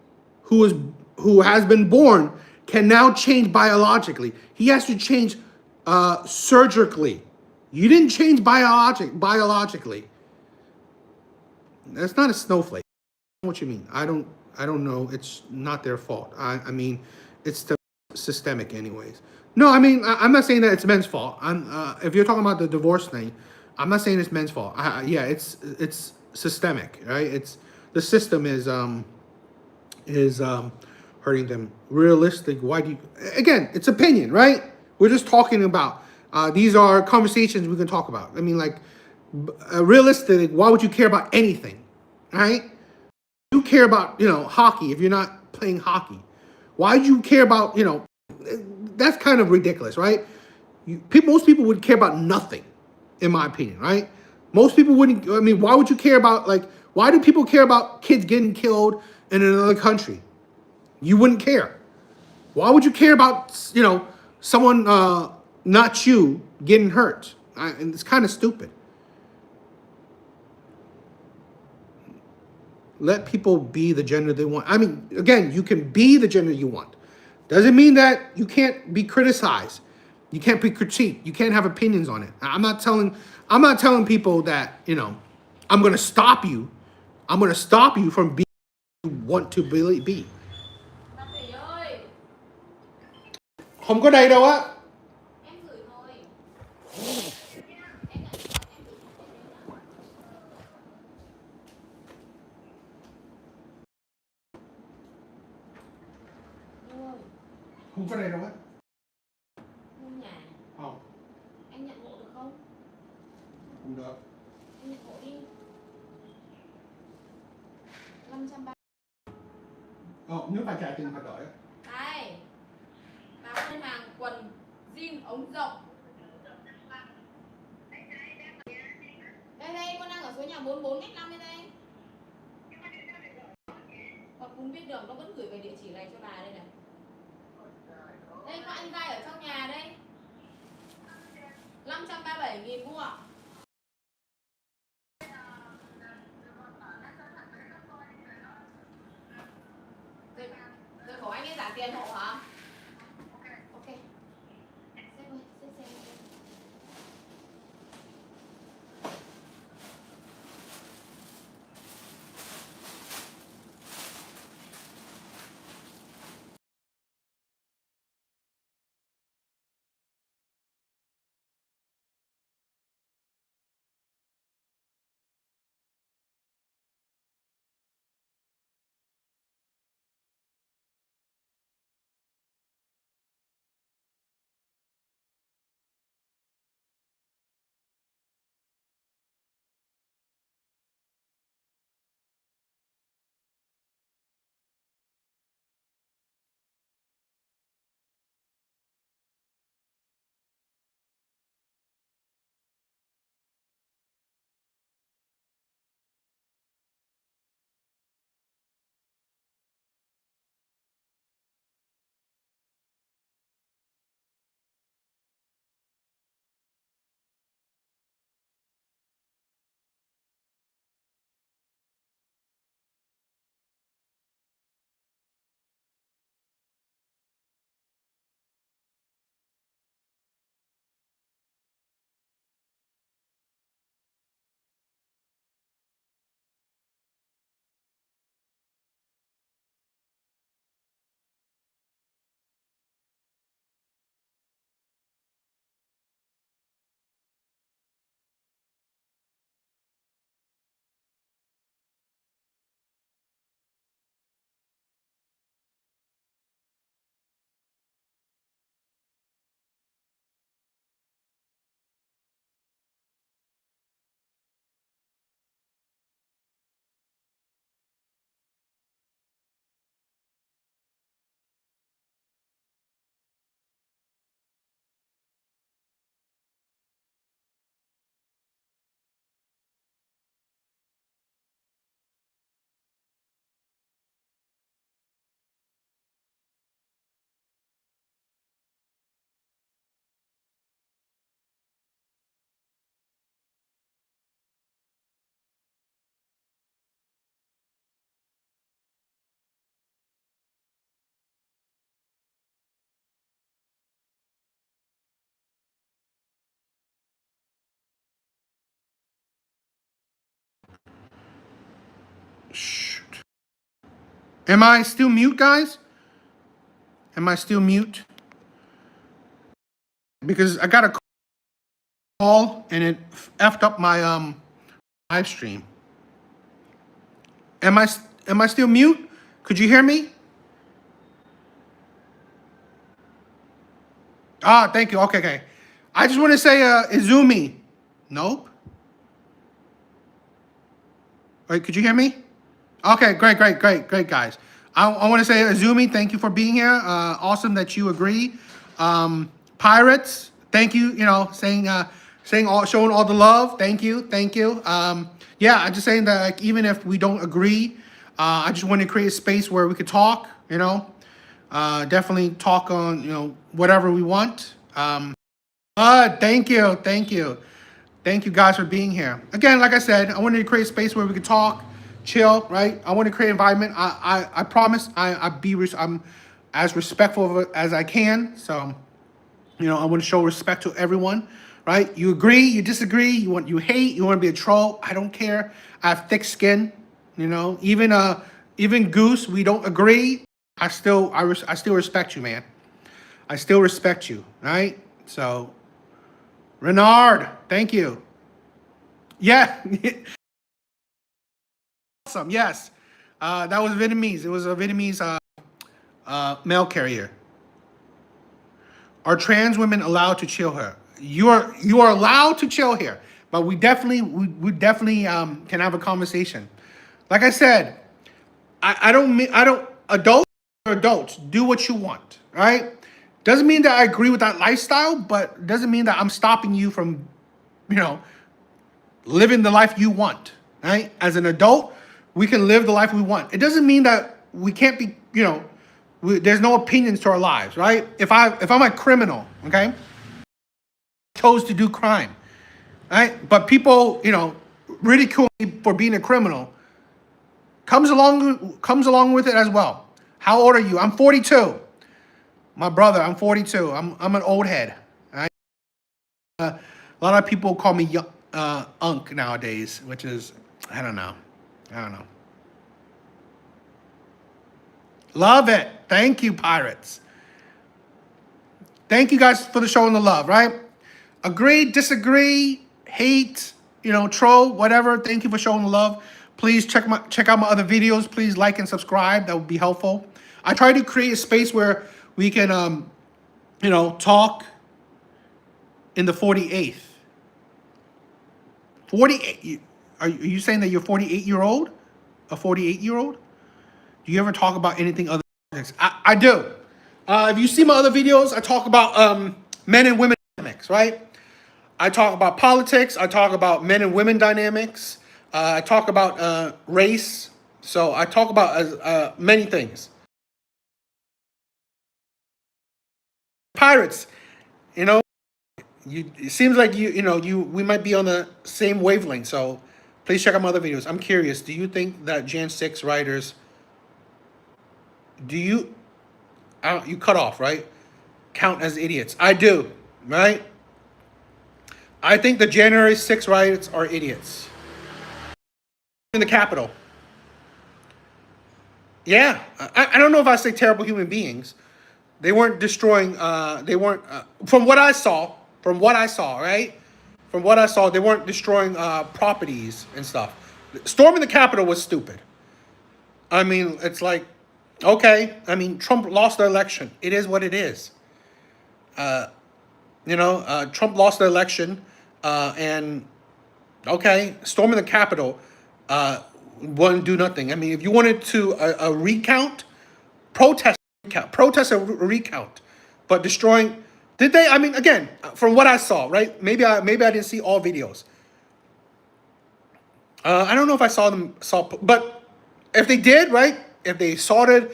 who has been born can now change biologically. He has to change surgically. You didn't change biologically. That's not a snowflake. I know what you mean. I don't know. It's not their fault. I mean, it's systemic anyways. No, I mean, I'm not saying that it's men's fault. If you're talking about the divorce thing, I'm not saying it's men's fault. It's systemic, right? It's the system is hurting them. Realistic? Why do you? Again, it's opinion, right? We're just talking about. These are conversations we can talk about. I mean, like, realistic. Why would you care about anything, right? You care about hockey if you're not playing hockey. Why do you care about That's kind of ridiculous, right? Most people would care about nothing, in my opinion, right? Most people wouldn't. I mean, why would you care about why do people care about kids getting killed in another country? You wouldn't care. Why would you care about someone not you getting hurt? And it's kind of stupid. Let people be the gender they want. I mean, again, you can be the gender you want. Doesn't mean that you can't be criticized. You can't be critiqued. You can't have opinions on it. I'm not telling people that, I'm going to stop you. I'm going to stop you from being want to be. Không có đây đâu á. Không có đây đâu á. Nhà. Không. Anh nhận hộ được không? Không được. Anh nhận hộ đi. 530. Nếu phải trả tiền phải đợi. Đây. Báo ngân hàng quần jean ống rộng. Đây, con đang ở số nhà 44 ngách 5 bên đây. Con không biết đường, nó vẫn gửi về địa chỉ này cho bà đây này. Đây có anh gai ở trong nhà đây. 537.000 mua. Rồi khổ anh ấy trả tiền hộ hả? Ok. Xem ơi, xem. Shoot. Am I still mute, guys? Am I still mute? Because I got a call and it effed up my live stream. Am I still mute? Could you hear me? Thank you. Okay. I just want to say Izumi. Nope. Wait, could you hear me? Okay, great, guys. I want to say, Azumi, thank you for being here. Awesome that you agree. Pirates, thank you. Showing all the love. Thank you. Yeah, I'm just saying that like, even if we don't agree, I just want to create a space where we could talk. Definitely talk on whatever we want. Thank you. Thank you guys for being here. Again, like I said, I wanted to create a space where we could talk, chill, right? I want to create an environment. I promise I'm as respectful of it as I can. So, I want to show respect to everyone, right? You agree, you disagree, you hate, you want to be a troll. I don't care. I have thick skin, even Even Goose, we don't agree. I still respect you, man. I still respect you, right? So, Renard, thank you. Yeah. Awesome, yes. That was Vietnamese. It was a Vietnamese mail carrier. Are trans women allowed to chill here? You are allowed to chill here, but we definitely can have a conversation. Like I said, I don't adults are adults. Do what you want, right? Doesn't mean that I agree with that lifestyle, but doesn't mean that I'm stopping you from, living the life you want, right? As an adult, we can live the life we want. It doesn't mean that we can't be, there's no opinions to our lives, right? If I'm a criminal, okay, chose to do crime, right? But people, ridicule me for being a criminal. Comes along with it as well. How old are you? I'm 42. My brother, I'm 42. I'm an old head. Right? A lot of people call me Unk nowadays, which is I don't know. Love it. Thank you, pirates. Thank you guys for the show and the love, right? Agree, disagree, hate, troll, whatever. Thank you for showing the love. Please check out my other videos. Please like and subscribe. That would be helpful. I try to create a space where we can, talk in the 48th. 48. Are you saying that you're 48-year-old? A 48-year-old? Do you ever talk about anything other than politics? I do. If you see my other videos, I talk about men and women dynamics, right? I talk about politics. I talk about men and women dynamics. I talk about race. So I talk about many things. Pirates, it seems like we might be on the same wavelength. So please check out my other videos. I'm curious. Do you think that Jan 6 writers? You cut off, right? Count as idiots. I do, right? I think the January 6 riots are idiots. In the Capitol. Yeah, I don't know if I say terrible human beings. They weren't destroying. They weren't. From what I saw, right? From what I saw, they weren't destroying properties and stuff. Storming the Capitol was stupid. I mean, it's like, okay. I mean, Trump lost the election. It is what it is. Trump lost the election, and okay, storming the Capitol wouldn't do nothing. I mean, if you wanted to a recount, protest a recount, but destroying. Did they? I mean, again, from what I saw, right? Maybe I didn't see all videos. I don't know if I saw, but if they did, right? If they assaulted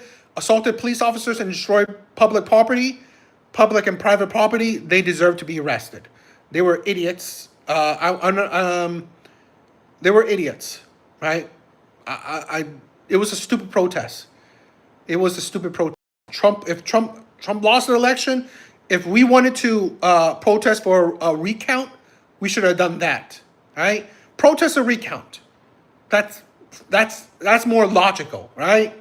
police officers and destroyed public and private property, they deserve to be arrested. They were idiots. They were idiots, right? It was a stupid protest. It was a stupid protest. If Trump lost the election, if we wanted to protest for a recount, we should have done that, right? Protest a recount. That's more logical, right?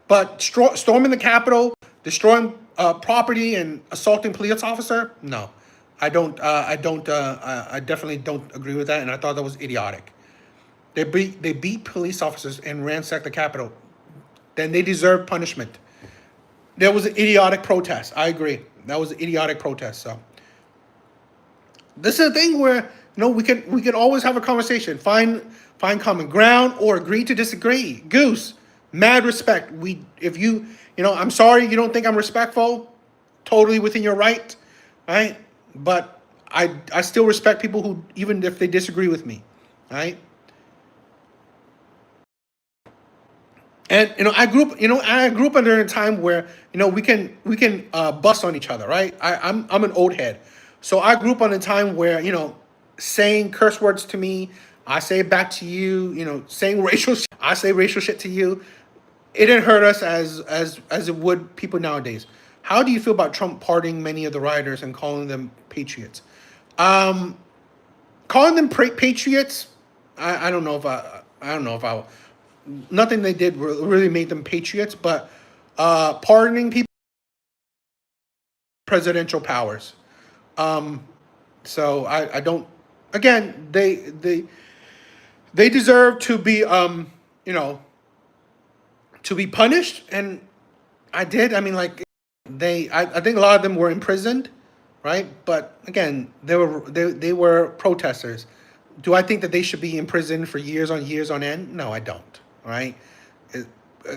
But storming the Capitol, destroying property, and assaulting police officer, no, I definitely don't agree with that, and I thought that was idiotic. They beat police officers and ransacked the Capitol. Then they deserve punishment. There was an idiotic protest. I agree. That was an idiotic protest. So this is a thing where we can always have a conversation, find common ground, or agree to disagree. Goose, mad respect. I'm sorry you don't think I'm respectful. Totally within your right, right? But I still respect people who, even if they disagree with me, right? And I grew up under a time where we can bust on each other, right? I'm an old head, so I grew up on a time where saying curse words to me, I say it back to you. Saying racial shit, I say racial shit to you. It didn't hurt us as it would people nowadays. How do you feel about Trump pardoning many of the rioters and calling them patriots? Calling them patriots, I don't know if I nothing they did really made them patriots, but pardoning people, presidential powers. So I don't. Again, they deserve to be to be punished, and I did. I mean, like I think a lot of them were imprisoned, right? But again, they were protesters. Do I think that they should be imprisoned for years on end? No, I don't. All right,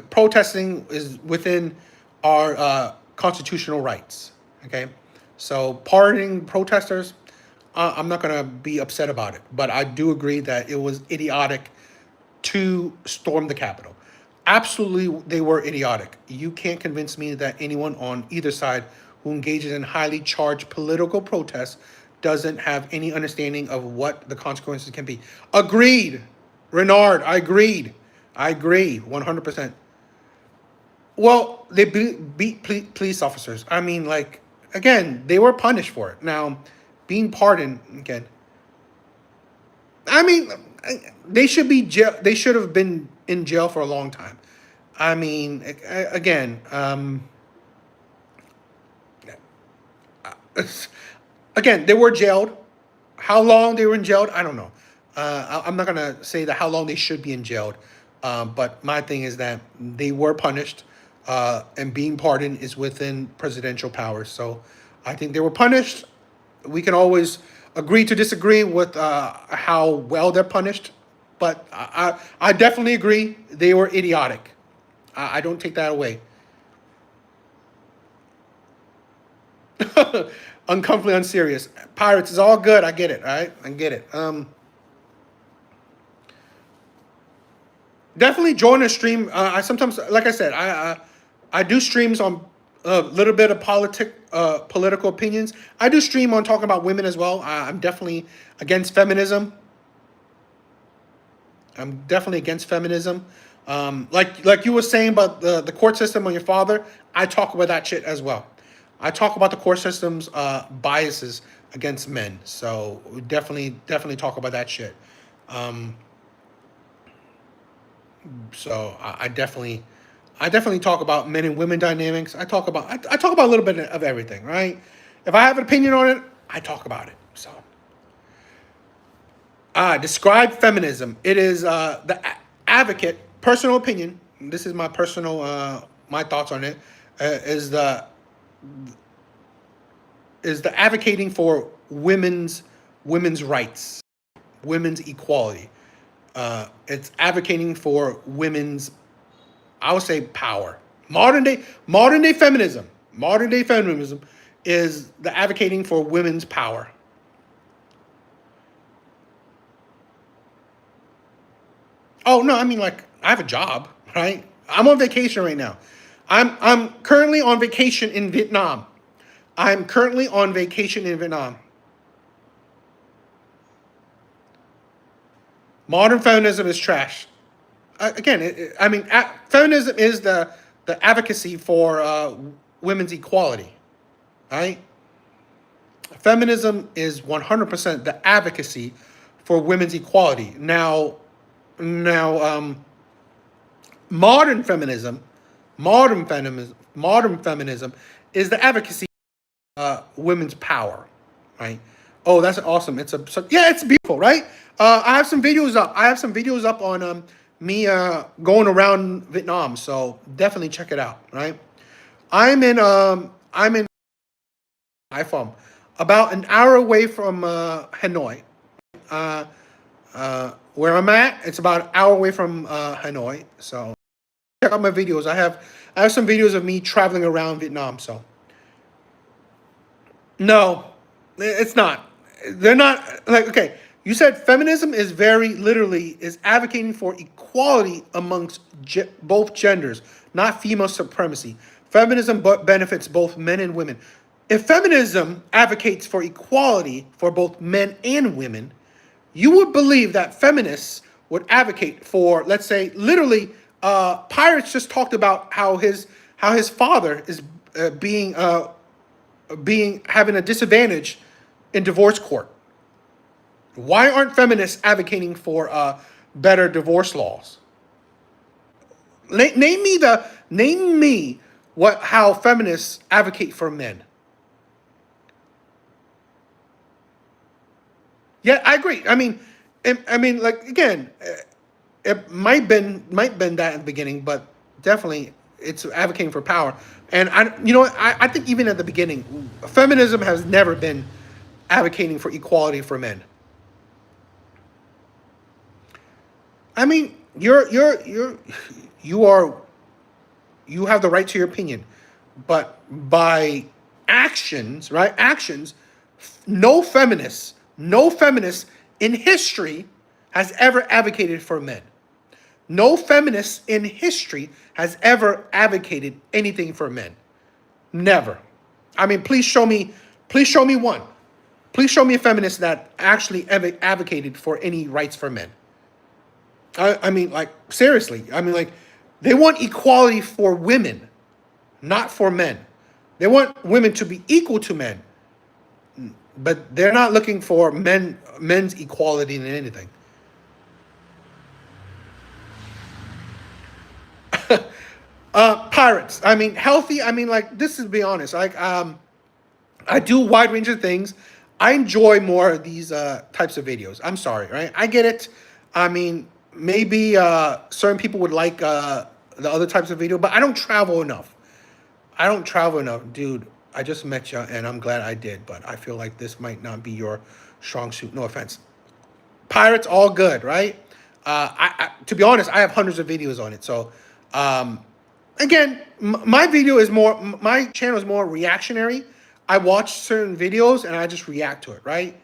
protesting is within our constitutional rights. Okay, so pardoning protesters, I'm not gonna be upset about it, but I do agree that it was idiotic to storm the Capitol. Absolutely, they were idiotic. You can't convince me that anyone on either side who engages in highly charged political protests doesn't have any understanding of what the consequences can be. Agreed. Renard, I agreed. I agree 100%. Well, they beat police officers. I mean, like, again, they were punished for it. Now, being pardoned, again, I mean, they should be jail. They should have been in jail for a long time. I mean, again, again, they were jailed. How long they were in jail, I don't know. I'm not gonna say that how long they should be in jail, but my thing is that they were punished, and being pardoned is within presidential powers. So I think they were punished. We can always agree to disagree with how well they're punished, but I definitely agree they were idiotic. I don't take that away. Uncomfortably unserious. Pirates is all good. I get it. All right, I get it. Definitely join a stream. I sometimes, like I said, I do streams on a little bit of political opinions. I do stream on talking about women as well. I'm definitely against feminism. I'm definitely against feminism. Like you were saying about the court system on your father, I talk about that shit as well. I talk about the court system's biases against men. So we definitely talk about that shit. So I definitely talk about men and women dynamics. I talk about a little bit of everything, right? If I have an opinion on it, I talk about it. So describe feminism. It is the advocate, personal opinion. This is my personal my thoughts on it. Is the advocating for women's rights, women's equality. It's advocating for women's, I would say, power. Modern day feminism. Modern day feminism is the advocating for women's power. Oh no, I mean, like, I have a job, right? I'm on vacation right now. I'm currently on vacation in Vietnam. I'm currently on vacation in Vietnam. Modern feminism is trash. Again, I mean, feminism is the advocacy for women's equality, right? Feminism is 100% the advocacy for women's equality. Now, modern feminism is the advocacy women's power, right? Oh, that's awesome. It's beautiful, right? I have some videos up on me going around Vietnam, so definitely check it out, right? I'm in Haiphong, about an hour away from Hanoi. Where I'm at, it's about an hour away from Hanoi. So check out my videos. I have some videos of me traveling around Vietnam. So no, it's not. They're not like, okay. You said feminism is very literally is advocating for equality amongst both genders, not female supremacy. Feminism benefits both men and women. If feminism advocates for equality for both men and women, you would believe that feminists would advocate for, let's say, literally, Pirates just talked about how his father is having a disadvantage in divorce court. Why aren't feminists advocating for better divorce laws? name me how feminists advocate for men. Yeah, I agree. I mean, like again, it might been that in the beginning, but definitely it's advocating for power. And I think even at the beginning, feminism has never been advocating for equality for men. I mean, you have the right to your opinion, but by actions, right? Actions, no feminist in history has ever advocated for men. No feminist in history has ever advocated anything for men. Never. I mean, please show me one. Please show me a feminist that actually advocated for any rights for men. I mean, like, seriously. I mean, like, they want equality for women, not for men. They want women to be equal to men, but they're not looking for men's equality in anything. Pirates. I mean, healthy. I mean, like, this is, to be honest. Like, I do a wide range of things. I enjoy more of these types of videos. I'm sorry, right? I get it. I mean, maybe certain people would like the other types of video, but I don't travel enough. Dude. I just met you, and I'm glad I did, but I feel like this might not be your strong suit. No offense. Pirates, all good, right? To be honest, I have hundreds of videos on it. So, again, my channel is more reactionary. I watch certain videos and I just react to it, right?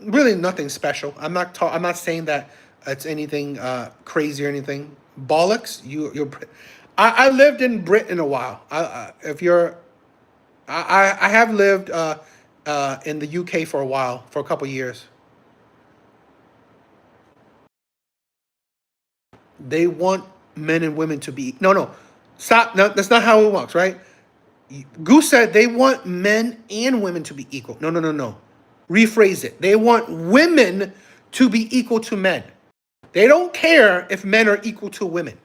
Really nothing special. I'm not saying that it's anything crazy or anything. Bollocks. I lived in Britain a while. I have lived in the UK for a while, for a couple years. They want men and women to be no. Stop. No, that's not how it works, right? Goose said they want men and women to be equal. No. Rephrase it. They want women to be equal to men. They don't care if men are equal to women.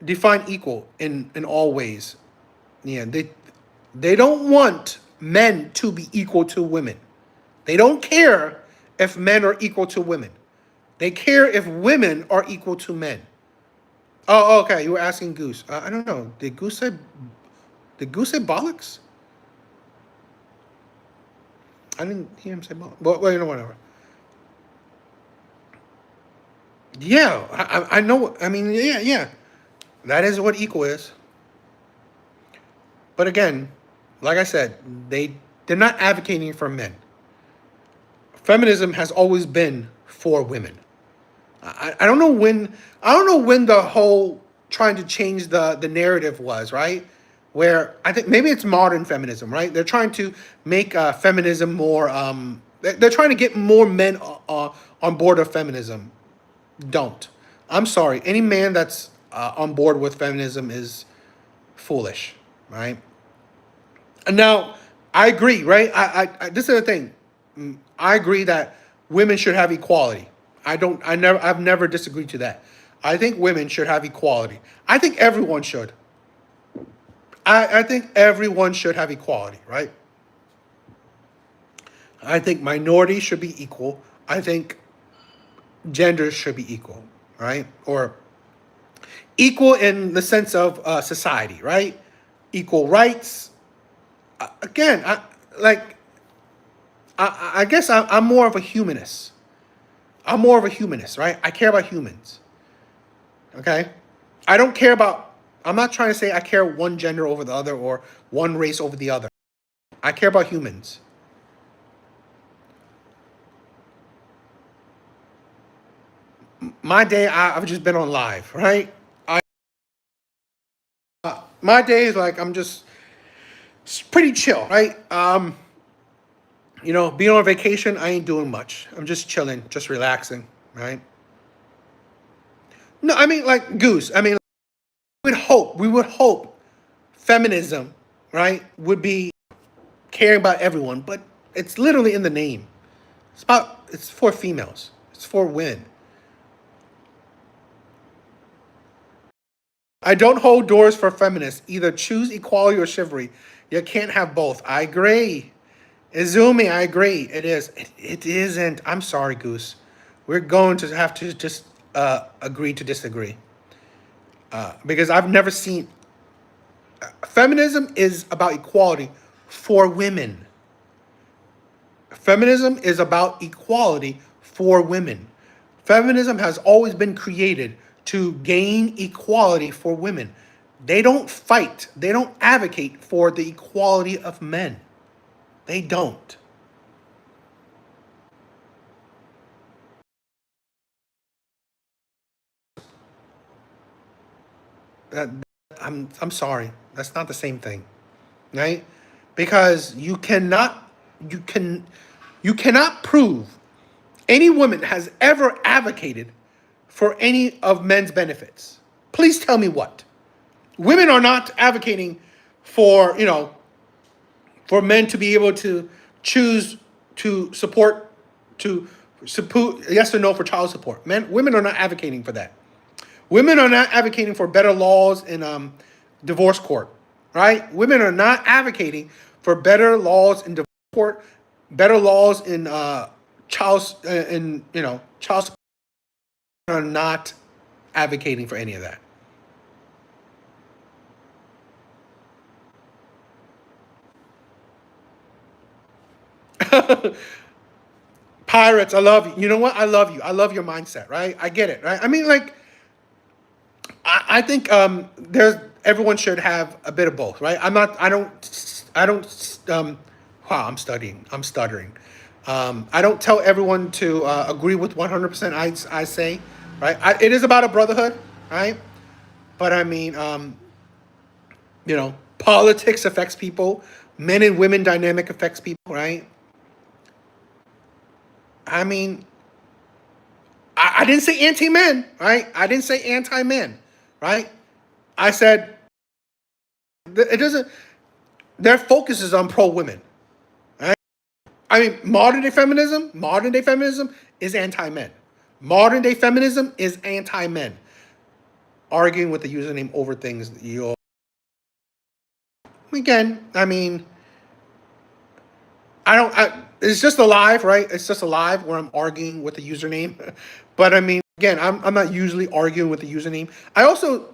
Define equal in all ways. Yeah, they don't want men to be equal to women. They don't care if men are equal to women. They care if women are equal to men. Oh, okay. You were asking Goose. I don't know. Did Goose say bollocks? I didn't hear him say bollocks. Well, whatever. Yeah, I know. I mean, yeah. That is what equal is. But again, like I said, they're not advocating for men. Feminism has always been for women. I don't know when the whole trying to change the narrative was, right? Where I think maybe it's modern feminism, right? They're trying to make feminism more. They're trying to get more men on board of feminism. Don't. I'm sorry. Any man that's on board with feminism is foolish, right? And now I agree, right? I this is the thing. I agree that women should have equality. I've never disagreed to that. I think women should have equality. I think everyone should. I think everyone should have equality, right? I think minorities should be equal. I think genders should be equal, right? Or equal in the sense of society, right? Equal rights. Again, I guess I'm more of a humanist. I'm more of a humanist, right? I care about humans. Okay? I don't care about, I'm not trying to say I care one gender over the other or one race over the other. I care about humans. My day, I've just been on live, right? My day is like, I'm just pretty chill, right? Being on vacation, I ain't doing much. I'm just chilling, just relaxing, right? No, I mean, like, Goose, I mean, we would hope feminism, right, would be caring about everyone, but it's literally in the name. It's for females. It's for women. I don't hold doors for feminists. Either choose equality or chivalry. You can't have both. I agree. Izumi, I agree. It is. It isn't. I'm sorry, Goose. We're going to have to just agree to disagree. Because I've never seen... Feminism is about equality for women. Feminism is about equality for women. Feminism has always been created to gain equality for women. They don't fight. They don't advocate for the equality of men. They don't. I'm sorry. That's not the same thing, right? Because you cannot prove any woman has ever advocated for any of men's benefits. Please tell me what. Women are not advocating for, for men to be able to choose to support yes or no for child support. Women are not advocating for that. Women are not advocating for better laws in divorce court, right? Women are not advocating for better laws in divorce court, better laws in child support. Are not advocating for any of that. Pirates, I love you. You know what? I love you. I love your mindset, right? I get it, right? I mean, like, I think everyone should have a bit of both, right? Wow, I'm stuttering. I don't tell everyone to agree with 100%. I say, right? It is about a brotherhood, right? But I mean, politics affects people. Men and women dynamic affects people, right? I mean, I didn't say anti-men, right? I didn't say anti-men, right? I said it doesn't. Their focus is on pro-women, right? I mean, modern day feminism is anti-men. Modern day feminism is anti-men. Arguing with the username over things again. I mean, it's just a live, right? It's just a live where I'm arguing with the username. But I mean, again, I'm not usually arguing with the username. I also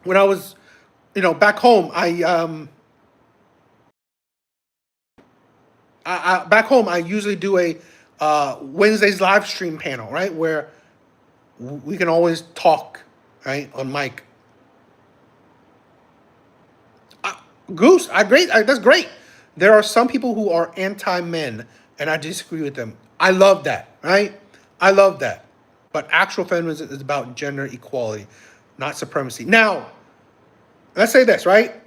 when I was, back home, back home I usually do a Wednesday's live stream panel, right, where we can always talk, right, on mic. Goose, that's great. There are some people who are anti-men, and I disagree with them. I love that, right? I love that. But actual feminism is about gender equality, not supremacy. Now, let's say this, right?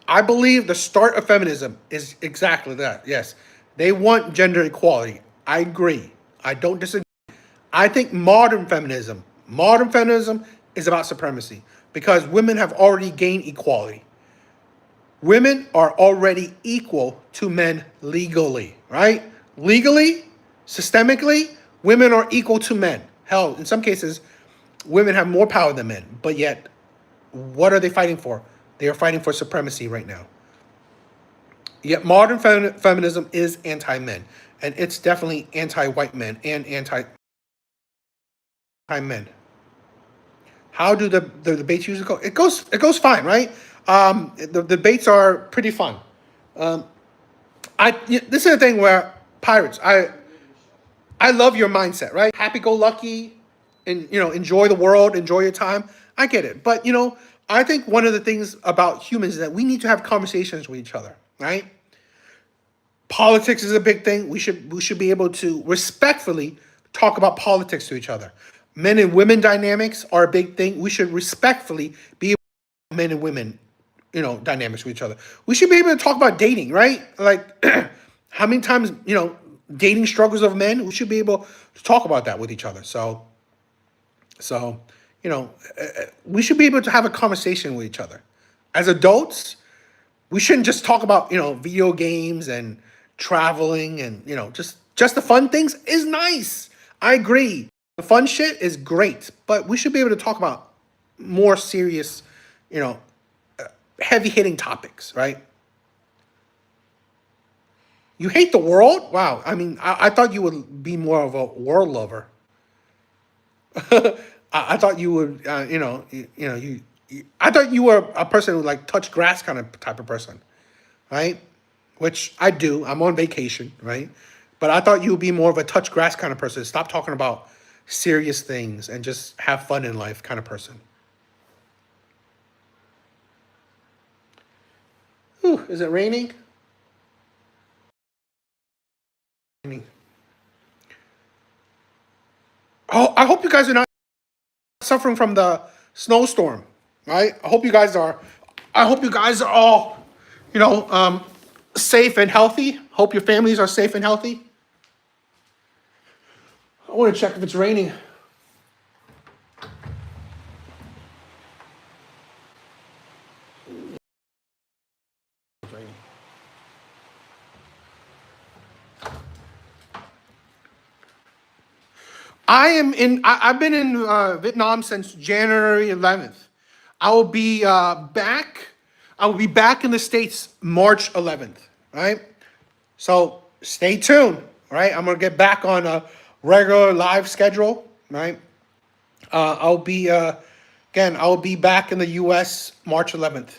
I believe the start of feminism is exactly that. Yes, they want gender equality. I agree. I don't disagree. I think modern feminism is about supremacy because women have already gained equality. Women are already equal to men legally, right? Legally, systemically, women are equal to men. Hell, in some cases, women have more power than men. But yet, what are they fighting for? They are fighting for supremacy right now. Yet modern feminism is anti-men. And it's definitely anti-white men and anti-men. How do the debates usually go? It goes fine, right? The debates are pretty fun. This is the thing where pirates, I love your mindset, right? Happy-go-lucky, and enjoy the world, enjoy your time. I get it, but I think one of the things about humans is that we need to have conversations with each other, right? Politics is a big thing. We should be able to respectfully talk about politics to each other. Men and women dynamics are a big thing. We should respectfully be able to men and women, dynamics with each other. We should be able to talk about dating, right? Like how many times, dating struggles of men. We should be able to talk about that with each other. So we should be able to have a conversation with each other. As adults, we shouldn't just talk about, video games and traveling and, just the fun things is nice. I agree. The fun shit is great, but we should be able to talk about more serious, heavy hitting topics, right? You hate the world? Wow. I mean, I thought you would be more of a world lover. I thought you would, I thought you were a person who like touch grass kind of type of person, right? Which I do. I'm on vacation, right? But I thought you would be more of a touch grass kind of person. Stop talking about serious things and just have fun in life kind of person. Ooh, is it raining? Oh, I hope you guys are not suffering from the snowstorm, right? I hope you guys are all, safe and healthy. Hope your families are safe and healthy. I want to check if it's raining. I've been in Vietnam since January 11th. I will be back in the States March 11th, right? So stay tuned, right? I'm going to get back on a regular live schedule, right? I'll be back in the US March 11th.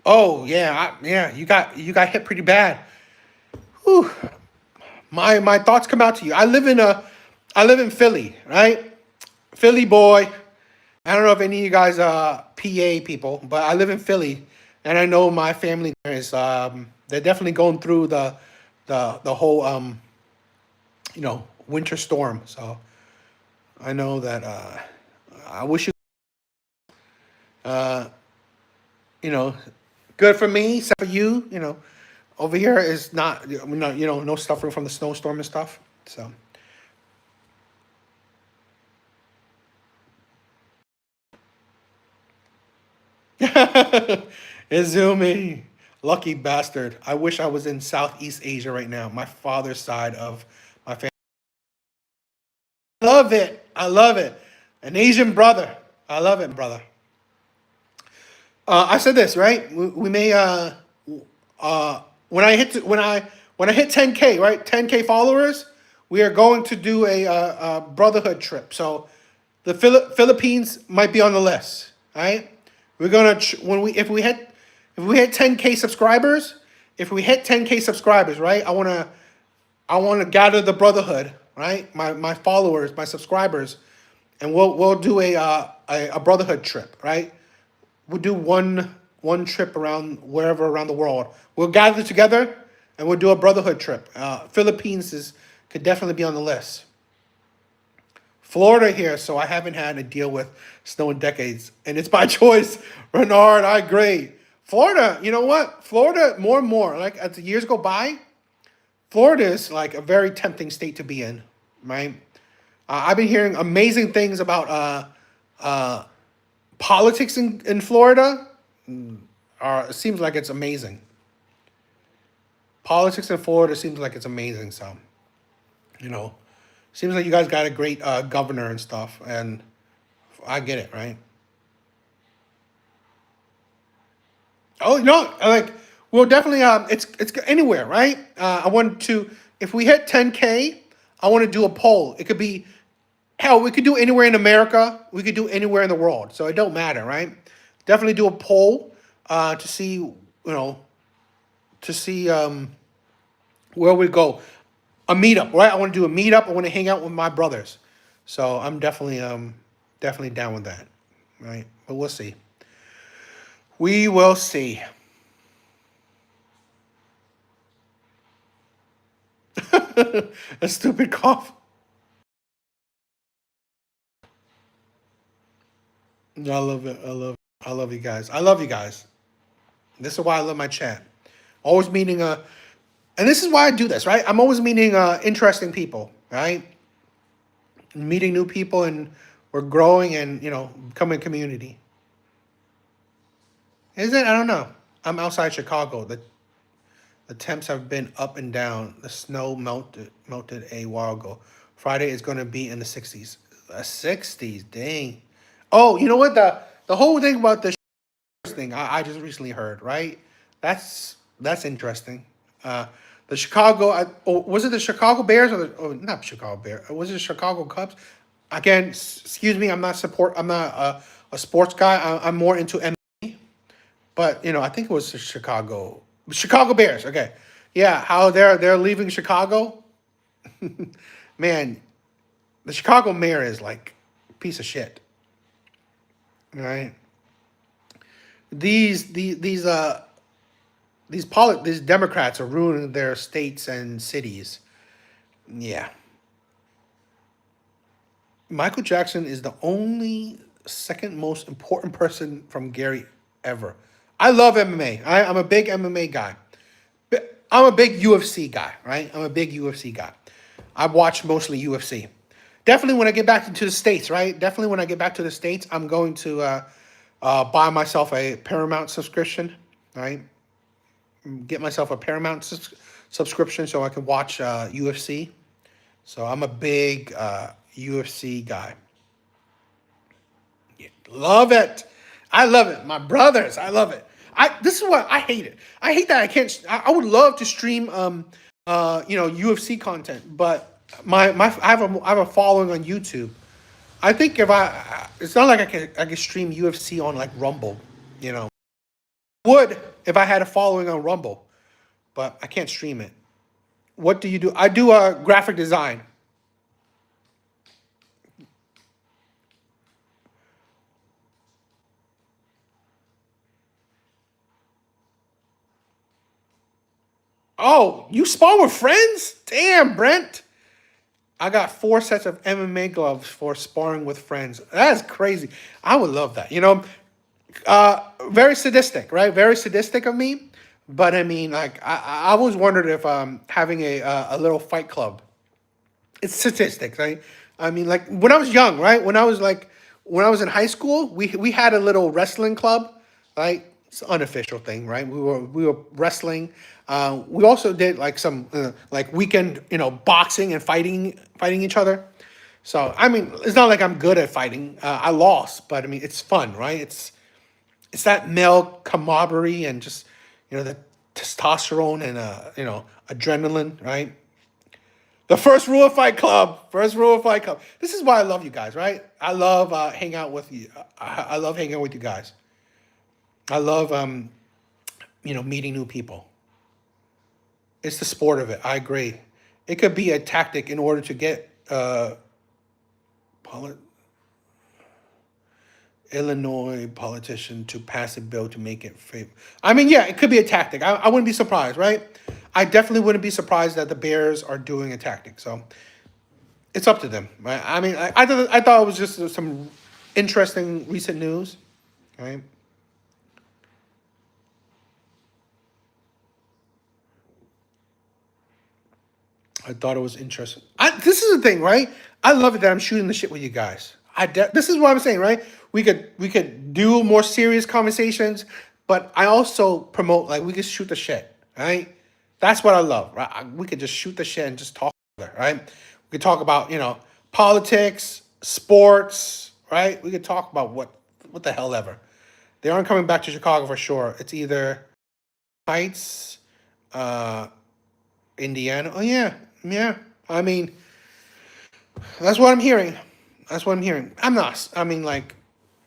Oh, yeah, you got hit pretty bad. Whew. My thoughts come out to you. I live in Philly, right? Philly boy. I don't know if any of you guys are PA people, but I live in Philly, and I know my family is they're definitely going through the whole winter storm. So I know that I wish you good for me, except for you. Over here is not no suffering from the snowstorm and stuff. So. Izumi, lucky bastard. I wish I was in Southeast Asia right now. My father's side of my family. I love it. An Asian brother. I love it, brother. I said this, right? We may when I hit 10K, right? 10K followers, we are going to do a brotherhood trip. So the Philippines might be on the list, right? We're gonna if we hit 10K subscribers, right? I wanna gather the brotherhood, right? My followers, my subscribers, and we'll do a brotherhood trip, right? We'll do one trip around the world. We'll gather together and we'll do a brotherhood trip. Philippines could definitely be on the list. Florida here, so I haven't had to deal with snow in decades, and it's by choice. Renard, I agree. Florida, you know what? Florida, more and more, like as the years go by, Florida is like a very tempting state to be in, right? I've been hearing amazing things about politics in Florida. It seems like it's amazing. Politics in Florida seems like it's amazing. So, seems like you guys got a great governor and stuff, and I get it, right? Oh no, like we'll definitely it's anywhere, right? I want to if we hit 10K, I want to do a poll. It could be hell, we could do anywhere in America, we could do anywhere in the world, so it don't matter, right? Definitely do a poll to see where we go. A meetup, right? I want to do a meetup. I want to hang out with my brothers. So I'm definitely down with that, right? But we'll see. We will see. A stupid cough. I love it. I love you guys. I love you guys. This is why I love my chat. Always meeting and this is why I do this, right? I'm always meeting interesting people, right? Meeting new people, and we're growing and becoming a community. Is it? I don't know. I'm outside Chicago. The temps have been up and down. The snow melted a while ago. Friday is going to be in the 60s. The 60s, dang. Oh, you know what? The whole thing about the thing I just recently heard, right? That's interesting. The Chicago, was it the Chicago Bears or not Chicago Bears? Was it the Chicago Cubs? Again, excuse me, I'm not a sports guy. I'm more into MMA. But I think it was the Chicago Bears. Okay, yeah, how they're leaving Chicago. Man, the Chicago mayor is like a piece of shit. Right? These Democrats are ruining their states and cities. Yeah. Michael Jackson is the only second most important person from Gary ever. I love MMA. I'm a big MMA guy. I'm a big UFC guy, right? I'm a big UFC guy. I watch mostly UFC. Definitely when I get back into the States, right? Definitely when I get back to the States, I'm going to buy myself a Paramount subscription, right? Get myself a Paramount subscription so I can watch UFC. So I'm a big UFC guy. Yeah, love it. I love it. My brothers, I love it. This is what I hate it. I hate that I can't. I would love to stream UFC content, but I have a following on YouTube. I think if it's not like I can stream UFC on like Rumble, would if I had a following on Rumble, but I can't stream it. What do you do? I do a graphic design. Oh, you spar with friends? Damn, Brent. I got 4 sets of MMA gloves for sparring with friends. That's crazy. I would love that. Very sadistic, right? Very sadistic of me. But I mean, like, I always wondered if having a little fight club. It's statistics, right? I mean, like when I was young, right? When I was in high school, we had a little wrestling club, right? It's an unofficial thing, right? We were wrestling. We also did like some like weekend, boxing and fighting each other. So I mean, it's not like I'm good at fighting. I lost, but I mean, it's fun, right? It's that male camaraderie and just the testosterone and adrenaline, right? The first rule of Fight Club. First rule of Fight Club. This is why I love you guys, right? I love hanging out with you. I love hanging out with you guys. I love meeting new people. It's the sport of it. I agree. It could be a tactic in order to get Illinois politician to pass a bill to make it favor. I mean, yeah, it could be a tactic. I wouldn't be surprised, right? I definitely wouldn't be surprised that the Bears are doing a tactic. So it's up to them, right? I mean, I thought it was just some interesting recent news, right? I thought it was interesting. This is the thing, right? I love it that I'm shooting the shit with you guys. This is what I'm saying, right? We could do more serious conversations, but I also promote like we could shoot the shit, right? That's what I love, right? We could just shoot the shit and just talk, right? We could talk about politics, sports, right? We could talk about what the hell ever. They aren't coming back to Chicago for sure. It's either Heights, Indiana. Oh yeah. I mean, that's what I'm hearing. That's what I'm hearing. I'm not. I mean, like,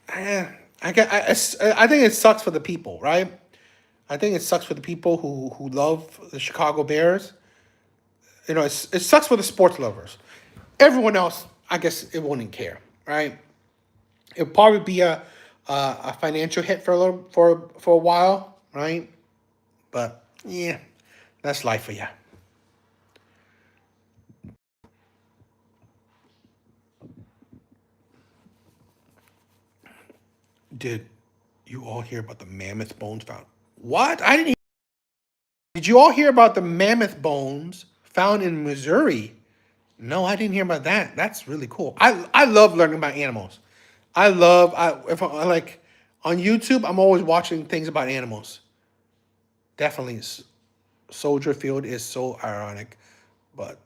I think it sucks for the people, right? I think it sucks for the people who love the Chicago Bears. It sucks for the sports lovers. Everyone else, I guess, it wouldn't care, right? It'll probably be a financial hit for a while, right? But yeah, that's life for you. Did you all hear about the mammoth bones found? What? I didn't. Did you all hear about the mammoth bones found in Missouri? No, I didn't hear about that. That's really cool. I love learning about animals. If I like on YouTube, I'm always watching things about animals. Definitely. Soldier Field is so ironic, but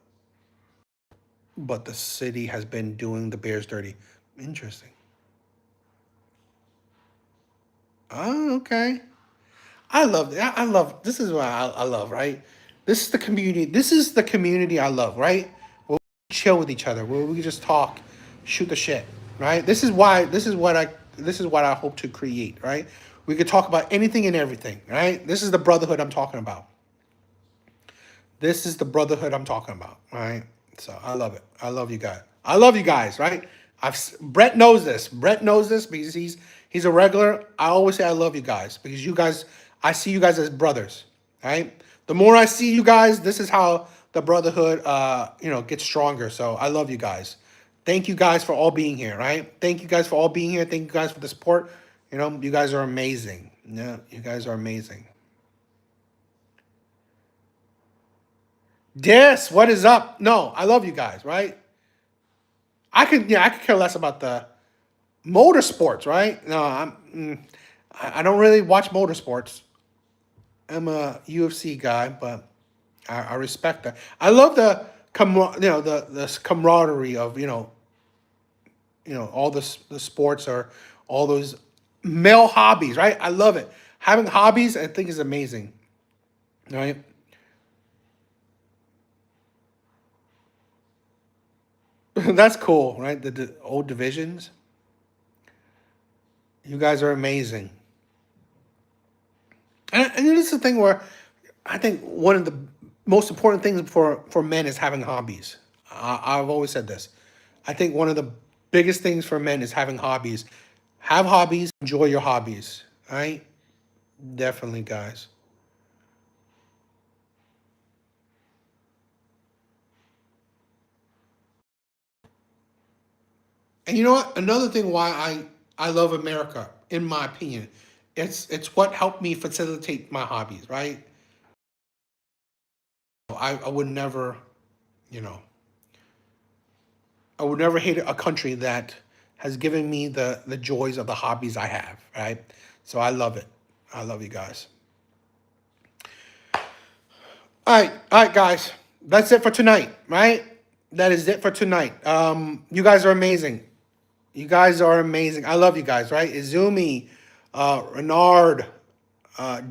the city has been doing the Bears dirty. Interesting. Oh, okay. I love that. I love this is what I love, right? This is the community. This is the community I love, right? Where we chill with each other, where we can just talk, shoot the shit, right? This is what I hope to create, right? We could talk about anything and everything, right? This is the brotherhood I'm talking about. This is the brotherhood I'm talking about, right? So I love it. I love you guys. I love you guys, right? Brett knows this. Brett knows this because he's a regular. I always say I love you guys because you guys, I see you guys as brothers, right? The more I see you guys, this is how the brotherhood gets stronger. So I love you guys. Thank you guys for all being here, right? Thank you guys for all being here. Thank you guys for the support. You guys are amazing. Yeah, you guys are amazing. Yes, what is up? No, I love you guys, right? I could care less about the motorsports, right? No, I don't really watch motorsports. I'm a UFC guy, but I respect that. I love the the camaraderie of all the sports or all those male hobbies, right? I love it. Having hobbies, I think, is amazing, right? That's cool, right? The old divisions. You guys are amazing. And this is the thing where I think one of the most important things for men is having hobbies. I've always said this. I think one of the biggest things for men is having hobbies. Have hobbies, enjoy your hobbies, right? Definitely, guys. And you know what? Another thing why I love America, in my opinion, it's what helped me facilitate my hobbies, right? I would never, you know, I would never hate a country that has given me the joys of the hobbies I have, right? So I love it. I love you guys. All right, guys. That's it for tonight, right? That is it for tonight. You guys are amazing. You guys are amazing. I love you guys, right? Izumi, Renard,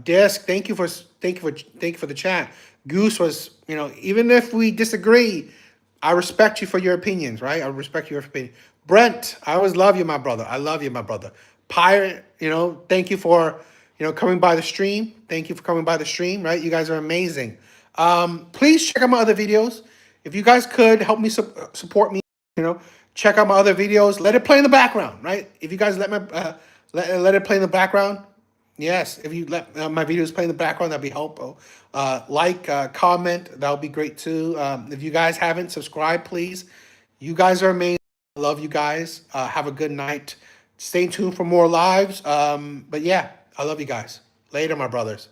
Disc. Thank you for the chat. Goose was, even if we disagree, I respect you for your opinions, right? I respect your opinion. Brent, I always love you, my brother. I love you, my brother. Pirate, thank you for, coming by the stream. Thank you for coming by the stream, right? You guys are amazing. Please check out my other videos. If you guys could help me support me, check out my other videos. Let it play in the background, right? If you guys let let it play in the background, yes. If you let my videos play in the background, that'd be helpful. Comment, that would be great too. If you guys haven't subscribed, please. You guys are amazing. I love you guys. Have a good night. Stay tuned for more lives. But yeah, I love you guys. Later, my brothers.